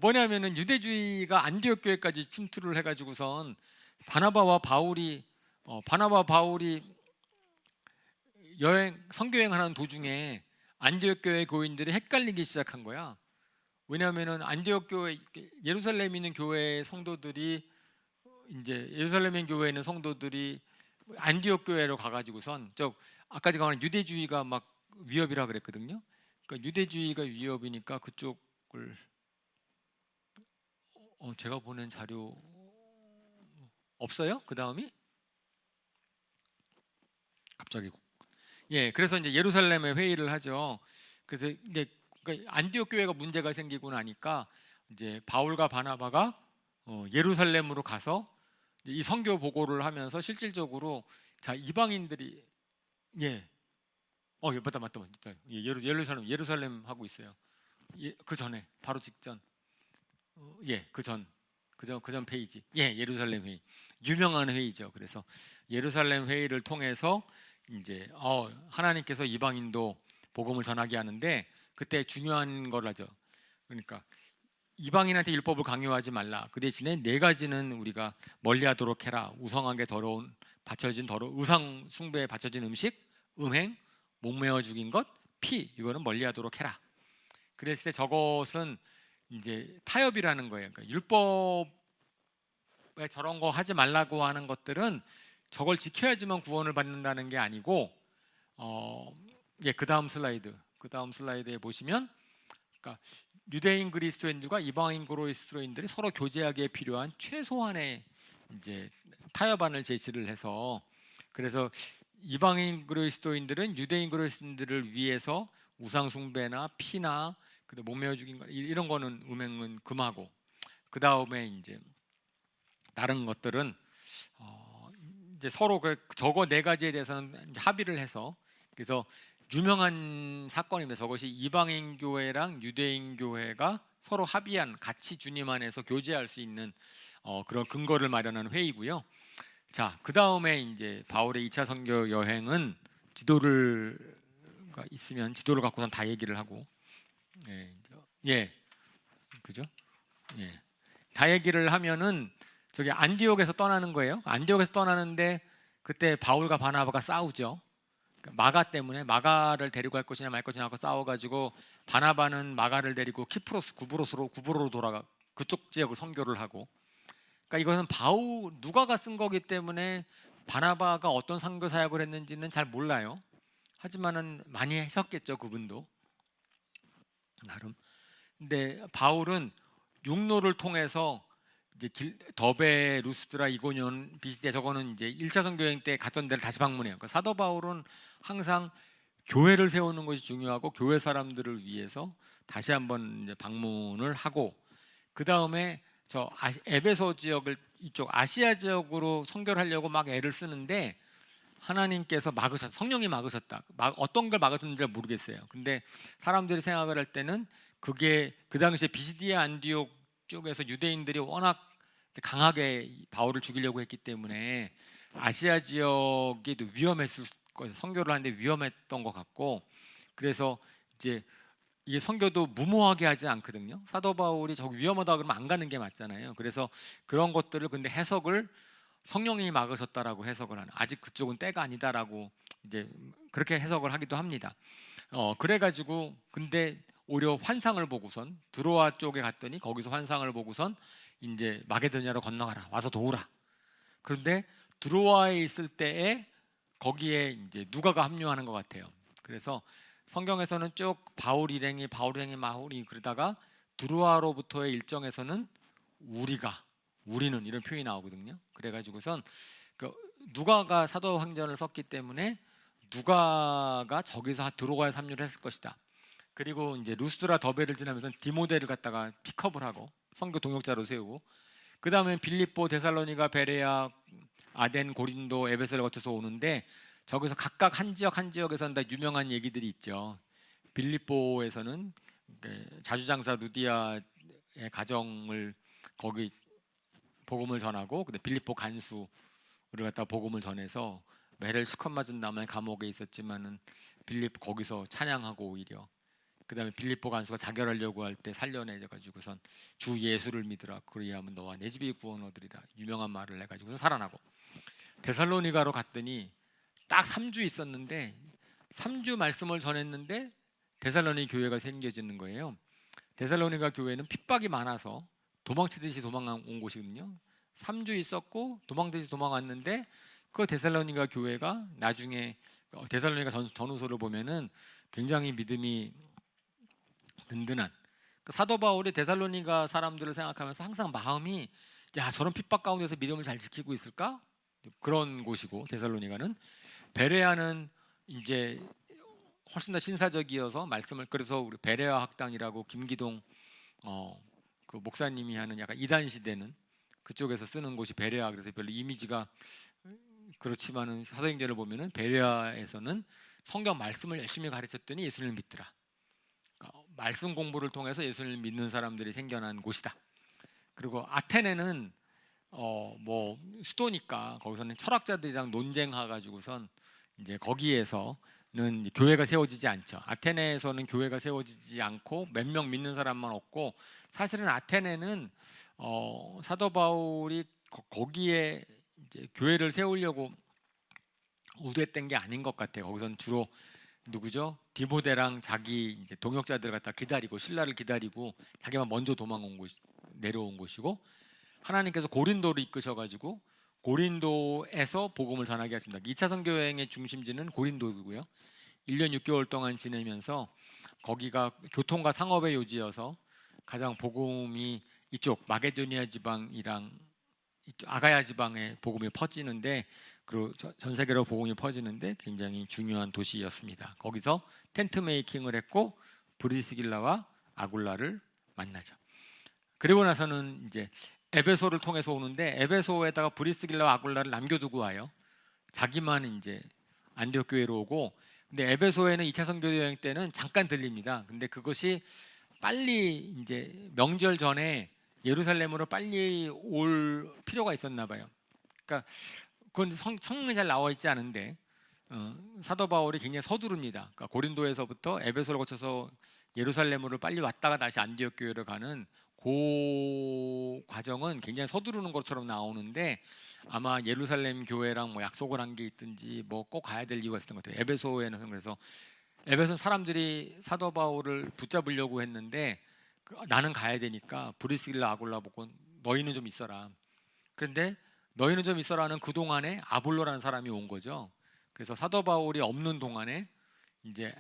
뭐냐면은 유대주의가 안디옥 교회까지 침투를 해가지고선 바나바와 바울이 선교여행하는 도중에 안디옥 교회 교인들이 헷갈리기 시작한 거야. 왜냐하면은 안디옥 교회, 예루살렘에 있는 교회 성도들이, 이제 예루살렘에 있는 교회에 있는 성도들이 안디옥 교회로 가가지고선 저 아까 제가 말한 유대주의가 막 위협이라 그랬거든요. 그러니까 유대주의가 위협이니까 그쪽을 제가 보낸 자료 없어요? 그 다음이 갑자기 그래서 이제 예루살렘에 회의를 하죠. 그래서 이제 그러니까 안디옥 교회가 문제가 생기고 나니까 이제 바울과 바나바가 예루살렘으로 가서 이 선교 보고를 하면서 실질적으로 자 이방인들이 맞다. 예루살렘 하고 있어요. 그 전에 바로 직전 그 전 페이지 예루살렘 회의 유명한 회의죠. 그래서 예루살렘 회의를 통해서 이제 하나님께서 이방인도 복음을 전하게 하는데 그때 중요한 걸 하죠. 그러니까 이방인한테 율법을 강요하지 말라. 그 대신에 네 가지는 우리가 멀리하도록 해라. 우상하게 더러운 우상 숭배에 바쳐진 음식, 음행, 목매어 죽인 것, 피 이거는 멀리하도록 해라. 그랬을 때 저것은 이제 타협이라는 거예요. 그러니까 율법에 저런 거 하지 말라고 하는 것들은 저걸 지켜야지만 구원을 받는다는 게 아니고 그 다음 슬라이드에 보시면 그러니까 유대인 그리스도인들과 이방인 그리스도인들이 서로 교제하기에 필요한 최소한의 이제 타협안을 제시를 해서 그래서 이방인 그리스도인들은 유대인 그리스도인들을 위해서 우상 숭배나 피나 목매어 죽인 거 이런 거는 음행은 금하고 그 다음에 이제 다른 것들은 이제 서로 저거 네 가지에 대해서는 이제 합의를 해서 그래서 유명한 사건입니다. 저것이 이방인 교회랑 유대인 교회가 서로 합의한 같이 주님 안에서 교제할 수 있는 그런 근거를 마련한 회의고요. 자, 그 다음에 이제 바울의 2차 선교 여행은 지도를 갖고선 다 얘기를 하고 그죠? 다 얘기를 하면은 저기 안디옥에서 떠나는 거예요. 안디옥에서 떠나는데 그때 바울과 바나바가 싸우죠. 마가 때문에 마가를 데리고 갈 것이냐 말 것이냐 하고 싸워가지고 바나바는 마가를 데리고 구브로로 돌아가 그쪽 지역을 선교를 하고 그러니까 이것은 누가가 쓴 거기 때문에 바나바가 어떤 선교 사역을 했는지는 잘 몰라요. 하지만은 많이 하셨겠죠 그분도 나름. 근데 바울은 육로를 통해서 이제 더베, 루스드라, 이고니온, 비시디아 저거는 이제 1차 선교 여행 때 갔던 데를 다시 방문해요. 그러니까 사도 바울은 항상 교회를 세우는 것이 중요하고 교회 사람들을 위해서 다시 한번 이제 방문을 하고 그 다음에 저 에베소 지역을 이쪽 아시아 지역으로 선교를 하려고 막 애를 쓰는데 하나님께서 성령이 막으셨다. 어떤 걸 막으셨는지 잘 모르겠어요. 근데 사람들이 생각을 할 때는 그게 그 당시에 비시디아 안디옥 쪽에서 유대인들이 워낙 강하게 바울을 죽이려고 했기 때문에 아시아 지역이 위험했을 거예요. 선교를 하는데 위험했던 것 같고 그래서 이제 이게 선교도 무모하게 하지 않거든요. 사도 바울이 저기 위험하다 그러면 안 가는 게 맞잖아요. 그래서 그런 것들을 근데 해석을 성령이 막으셨다라고 해석을 하는 아직 그쪽은 때가 아니다라고 이제 그렇게 해석을 하기도 합니다. 그래가지고 근데 오히려 환상을 보고선 드로아 쪽에 갔더니 거기서 환상을 보고선 이제 마게도냐로 건너가라 와서 도우라. 그런데 드로아에 있을 때에 거기에 이제 누가가 합류하는 것 같아요. 그래서 성경에서는 쭉 바울 일행이 그러다가 드로아로부터의 일정에서는 우리는 이런 표현이 나오거든요. 그래가지고선 누가가 사도행전을 썼기 때문에 누가가 저기서 드로아에 합류를 했을 것이다. 그리고 이제 루스드라 더베를 지나면서 디모데를 갖다가 픽업을 하고 선교 동역자로 세우고 그 다음에 빌립보, 데살로니가, 베레아, 아덴, 고린도, 에베소를 거쳐서 오는데 저기서 각각 한 지역에서는 다 유명한 얘기들이 있죠. 빌립보에서는 자주장사 루디아의 가정을 거기 복음을 전하고 근데 빌립보 간수를 갖다 복음을 전해서 매를 수컷 맞은 다음에 감옥에 있었지만은 거기서 찬양하고 오히려 그다음에 빌립보 간수가 자결하려고 할 때 살려내져 가지고선 주 예수를 믿으라 그리하면 너와 내 집이 구원 얻으리라 유명한 말을 해가지고서 살아나고 데살로니가로 갔더니 딱 3주 있었는데 3주 말씀을 전했는데 데살로니 교회가 생겨지는 거예요. 데살로니가 교회는 핍박이 많아서 도망치듯이 도망온 곳이거든요. 3주 있었고 도망치듯이 도망왔는데 그 데살로니가 교회가 나중에 데살로니가 전후서를 보면은 굉장히 믿음이 든든한, 그 사도 바울이 데살로니가 사람들을 생각하면서 항상 마음이, 야, 저런 핍박 가운데서 믿음을 잘 지키고 있을까? 그런 곳이고, 데살로니가는. 베레아는 이제 훨씬 더 신사적이어서 말씀을, 그래서 우리 베레아 학당이라고 김기동 그 목사님이 하는 약간 이단 시대는 그쪽에서 쓰는 곳이 베레아. 그래서 별로 이미지가 그렇지만은 사도행전을 보면은 베레아에서는 성경 말씀을 열심히 가르쳤더니 예수님을 믿더라. 그러니까 말씀 공부를 통해서 예수님을 믿는 사람들이 생겨난 곳이다. 그리고 아테네는 뭐 수도니까 거기서는 철학자들이랑 논쟁해가지고선 이제 거기에서는 교회가 세워지지 않죠. 아테네에서는 교회가 세워지지 않고 몇 명 믿는 사람만 없고, 사실은 아테네는 사도 바울이 거기에 이제 교회를 세우려고 우대했던 게 아닌 것 같아요. 거기서는 주로 누구죠? 디모데랑 자기 이제 동역자들 갖다 기다리고, 신라를 기다리고 자기만 먼저 도망온 곳, 내려온 곳이고, 하나님께서 고린도를 이끄셔가지고 고린도에서 복음을 전하게 하십니다. 2차 선교 여행의 중심지는 고린도이고요. 1년 6개월 동안 지내면서 거기가 교통과 상업의 요지여서 가장 복음이 이쪽 마게도니아 지방이랑 이쪽 아가야 지방에 복음이 퍼지는데, 그리고 전 세계로 복음이 퍼지는데 굉장히 중요한 도시였습니다. 거기서 텐트 메이킹을 했고 브리스길라와 아굴라를 만나죠. 그리고 나서는 이제 에베소를 통해서 오는데, 에베소에다가 브리스길라와 아굴라를 남겨두고 와요. 자기만 이제 안디옥 교회로 오고. 근데 에베소에는 2차 선교 여행 때는 잠깐 들립니다. 근데 그것이 빨리 이제 명절 전에 예루살렘으로 빨리 올 필요가 있었나 봐요. 그러니까 그건 성경에 잘 나와 있지 않은데 사도 바울이 굉장히 서두릅니다. 그러니까 고린도에서부터 에베소를 거쳐서 예루살렘으로 빨리 왔다가 다시 안디옥 교회로 가는 그 과정은 굉장히 서두르는 것처럼 나오는데, 아마 예루살렘 교회랑 뭐 약속을 한 게 있든지 뭐 꼭 가야 될 이유가 있었던 것 같아요. 에베소에는. 그래서 에베소 사람들이 사도 바울을 붙잡으려고 했는데 나는 가야 되니까 브리스길라 아굴라 보고 너희는 좀 있어라. 그런데 너희는 좀 있어라는 그 동안에 아볼로라는 사람이 온 거죠. 그래서 사도 바울이 없는 동안에 이제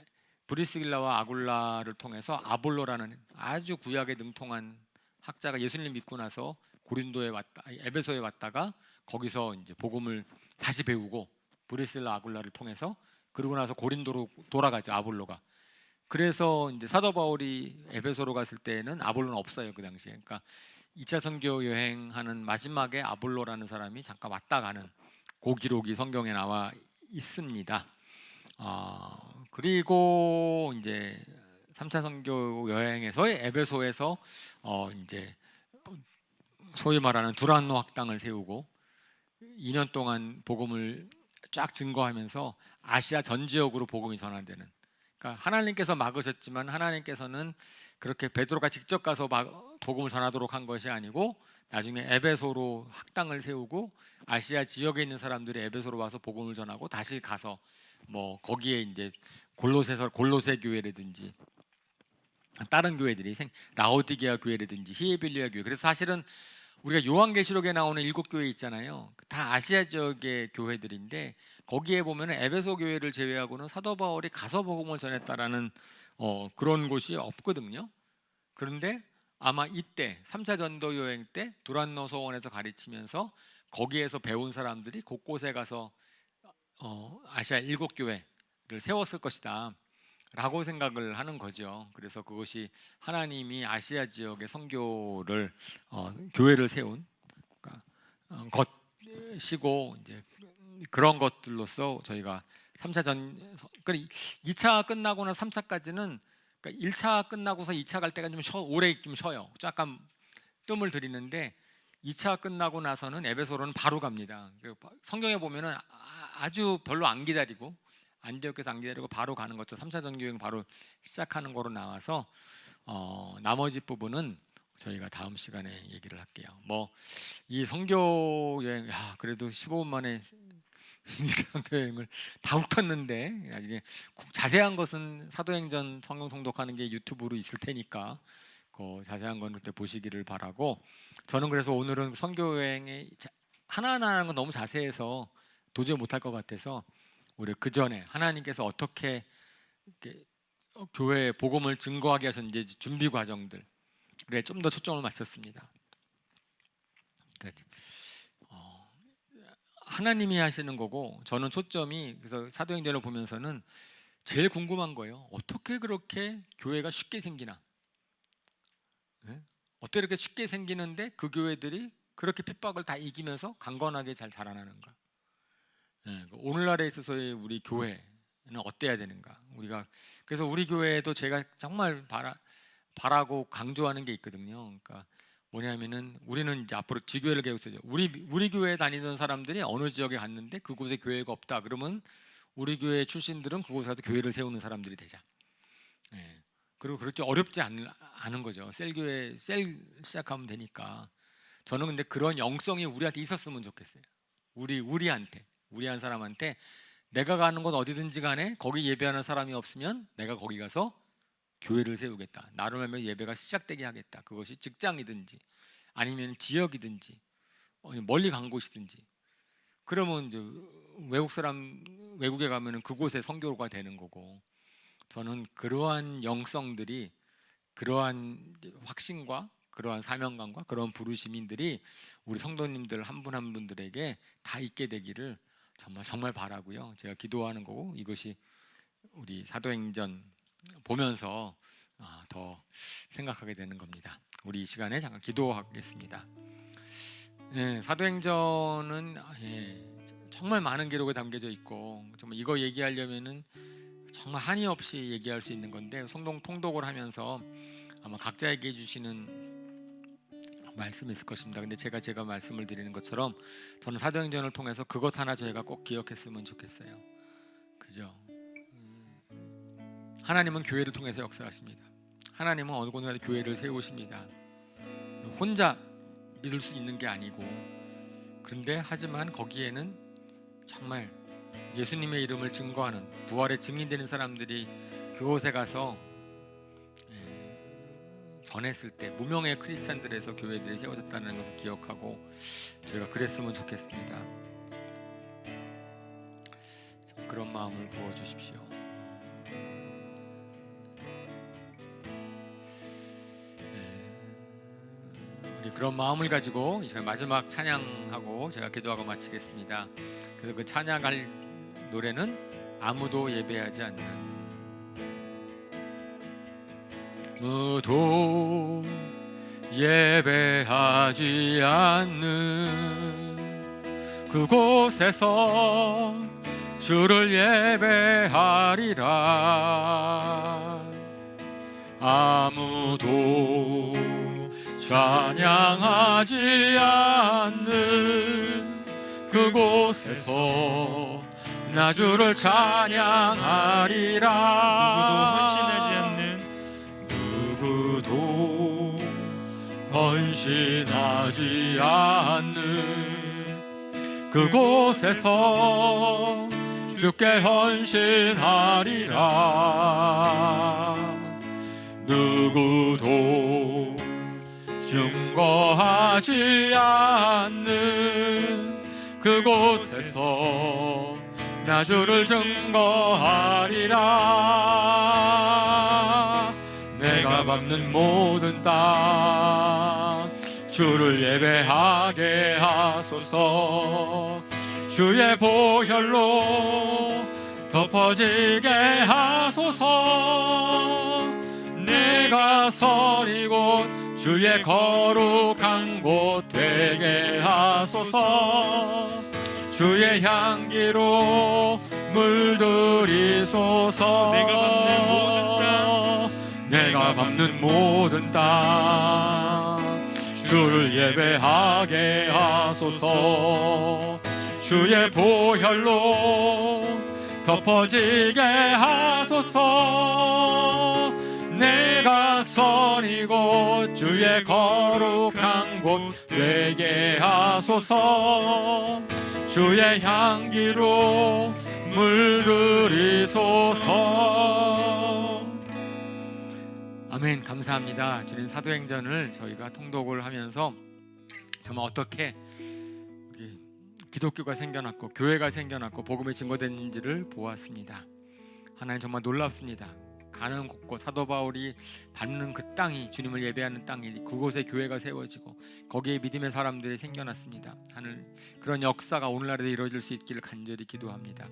브리스길라와 아굴라를 통해서 아볼로라는 아주 구약에 능통한 학자가 예수님 믿고 나서 고린도에 왔다, 에베소에 왔다가 거기서 이제 복음을 다시 배우고, 브리스길라 아굴라를 통해서, 그러고 나서 고린도로 돌아가죠, 아볼로가. 그래서 이제 사도 바울이 에베소로 갔을 때는 아볼로는 없어요, 그 당시에. 그러니까 2차 선교 여행하는 마지막에 아볼로라는 사람이 잠깐 왔다 가는 그 기록이 성경에 나와 있습니다. 그리고 이제 3차 선교 여행에서의 에베소에서 이제 소위 말하는 두란노 학당을 세우고 2년 동안 복음을 쫙 증거하면서 아시아 전 지역으로 복음이 전환되는. 그러니까 하나님께서 막으셨지만 하나님께서는 그렇게 베드로가 직접 가서 복음을 전하도록 한 것이 아니고, 나중에 에베소로 학당을 세우고 아시아 지역에 있는 사람들이 에베소로 와서 복음을 전하고 다시 가서 뭐 거기에 이제 골로새 교회라든지 다른 교회들이 라오디게아 교회라든지 히에빌리아 교회. 그래서 사실은 우리가 요한계시록에 나오는 7교회 있잖아요. 다 아시아 지역의 교회들인데 거기에 보면 에베소 교회를 제외하고는 사도 바울이 가서 복음을 전했다라는 그런 곳이 없거든요. 그런데 아마 이때 3차 전도 여행 때 두란노 소원에서 가르치면서 거기에서 배운 사람들이 곳곳에 가서 아시아 7교회를 세웠을 것이다 라고 생각을 하는 거죠. 그래서 그것이 하나님이 아시아 지역의 선교를 교회를 세운 것이고, 이제 그런 것들로서 저희가 3차 그러니까 2차 끝나고는 3차까지는, 그러니까 1차 끝나고서 2차 갈 때가 좀 오래 좀 쉬어요. 약간 뜸을 들이는데 2차 끝나고 나서는 에베소로는 바로 갑니다. 그리고 성경에 보면은 아주 별로 안 기다리고 안디옥에서 안 기다리고 바로 가는 것도 3차 전교행 바로 시작하는 거로 나와서 나머지 부분은 저희가 다음 시간에 얘기를 할게요. 뭐 이 선교 여행, 그래도 15분 만에 2차 선교 여행을 다 훑었는데, 이게 자세한 것은 사도행전 성경 통독하는 게 유튜브로 있을 테니까 그 자세한 건 그때 보시기를 바라고, 저는 그래서 오늘은 선교 여행의 하나하나 하는 건 너무 자세해서 도저히 못할 것 같아서 우리 그 전에 하나님께서 어떻게 교회에 복음을 증거하게 하셨는지 준비 과정들에 좀 더 초점을 맞췄습니다. 하나님이 하시는 거고 저는 초점이 그래서 사도행전을 보면서는 제일 궁금한 거예요. 어떻게 그렇게 교회가 쉽게 생기나? 네? 어떻게 이렇게 쉽게 생기는데 그 교회들이 그렇게 핍박을 다 이기면서 강건하게 잘 자라나는가? 네, 오늘날에 있어서의 우리 교회는 어때야 되는가? 그래서 우리 교회에도 제가 정말 바라고 강조하는 게 있거든요. 그러니까 뭐냐면은 우리는 이제 앞으로 지교회를 계획하죠. 우리 교회에 다니던 사람들이 어느 지역에 갔는데 그곳에 교회가 없다. 그러면 우리 교회 출신들은 그곳에 가서 교회를 세우는 사람들이 되자. 예. 그리고 그렇게 어렵지 않은 거죠. 셀 시작하면 되니까. 저는 근데 그런 영성이 우리한테 있었으면 좋겠어요. 우리 한 사람한테 내가 가는 곳 어디든지 간에 거기 예배하는 사람이 없으면 내가 거기 가서 교회를 세우겠다. 나로 말하면 예배가 시작되게 하겠다. 그것이 직장이든지 아니면 지역이든지 멀리 간 곳이든지. 그러면 이제 외국에 가면은 그곳에 선교가 되는 거고. 저는 그러한 영성들이 그러한 확신과 그러한 사명감과 그런 부르심인들이 우리 성도님들 한 분 한 분들에게 다 있게 되기를 정말 바라고요. 제가 기도하는 거고 이것이 우리 사도행전 보면서 더 생각하게 되는 겁니다. 우리 이 시간에 잠깐 기도하겠습니다. 사도행전은 정말 많은 기록이 담겨져 있고 정말 이거 얘기하려면은 정말 한이 없이 얘기할 수 있는 건데 통독을 하면서 아마 각자 얘기해 주시는 말씀이 있을 것입니다. 근데 제가 말씀을 드리는 것처럼 저는 사도행전을 통해서 그것 하나 저희가 꼭 기억했으면 좋겠어요. 그죠? 하나님은 교회를 통해서 역사하십니다. 하나님은 어느 곳에 교회를 세우십니다. 혼자 믿을 수 있는 게 아니고 그런데 하지만 거기에는 정말 예수님의 이름을 증거하는 부활의 증인되는 사람들이 그곳에 가서 전했을 때 무명의 크리스찬들에서 교회들이 세워졌다는 것을 기억하고 저희가 그랬으면 좋겠습니다. 그런 마음을 부어주십시오. 우리 그런 마음을 가지고 이제 마지막 찬양하고 제가 기도하고 마치겠습니다. 그래서 그 찬양할 노래는 아무도 예배하지 않는 아무도 예배하지 않는 그곳에서 주를 예배하리라. 아무도 찬양하지 않는 그곳에서 나 주를 찬양하리라. 누구도 헌신하지 않는 그곳에서 주께 헌신하리라. 누구도 증거하지 않는 그곳에서 나 주를 증거하리라. 내가 밟는 모든 땅 주를 예배하게 하소서. 주의 보혈로 덮어지게 하소서. 내가 선 이곳 주의 거룩한 곳 되게 하소서. 주의 향기로 물들이소서. 내가 밟는 모든 땅 주를 예배하게 하소서. 주의 보혈로 덮어지게 하소서. 내가 선 이곳 주의 거룩한 곳 되게 하소서. 주의 향기로 물들이소서. 아멘. 감사합니다. 주님, 사도행전을 저희가 통독을 하면서 정말 어떻게 기독교가 생겨났고 교회가 생겨났고 복음이 증거됐는지를 보았습니다. 하나님 정말 놀랍습니다. 가는 곳곳 사도 바울이 밟는 그 땅이 주님을 예배하는 땅이 그곳에 교회가 세워지고 거기에 믿음의 사람들이 생겨났습니다. 하늘 그런 역사가 오늘날에도 이루어질 수 있기를 간절히 기도합니다.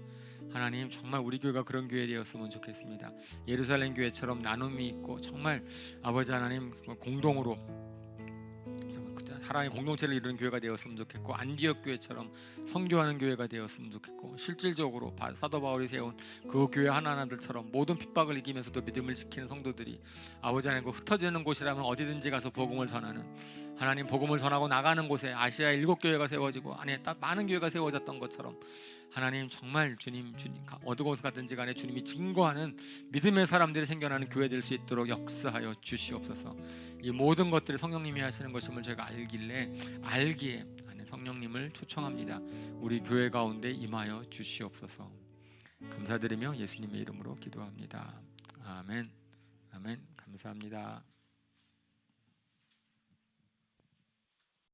하나님 정말 우리 교회가 그런 교회 되었으면 좋겠습니다. 예루살렘 교회처럼 나눔이 있고 정말 아버지 하나님 공동으로 하나님의 공동체를 이루는 교회가 되었으면 좋겠고 안디옥 교회처럼 선교하는 교회가 되었으면 좋겠고 실질적으로 사도 바울이 세운 그 교회 하나하나들처럼 모든 핍박을 이기면서도 믿음을 지키는 성도들이 아버지 하나님 흩어지는 곳이라면 어디든지 가서 복음을 전하는 하나님 복음을 전하고 나가는 곳에 아시아에 7교회가 세워지고 안에 딱 많은 교회가 세워졌던 것처럼 하나님 정말 주님 어느 곳 가든지 간에 주님이 증거하는 믿음의 사람들이 생겨나는 교회 될 수 있도록 역사하여 주시옵소서. 이 모든 것들을 성령님이 하시는 것임을 저희가 알기에 성령님을 초청합니다. 우리 교회 가운데 임하여 주시옵소서. 감사드리며 예수님의 이름으로 기도합니다. 아멘. 아멘. 감사합니다.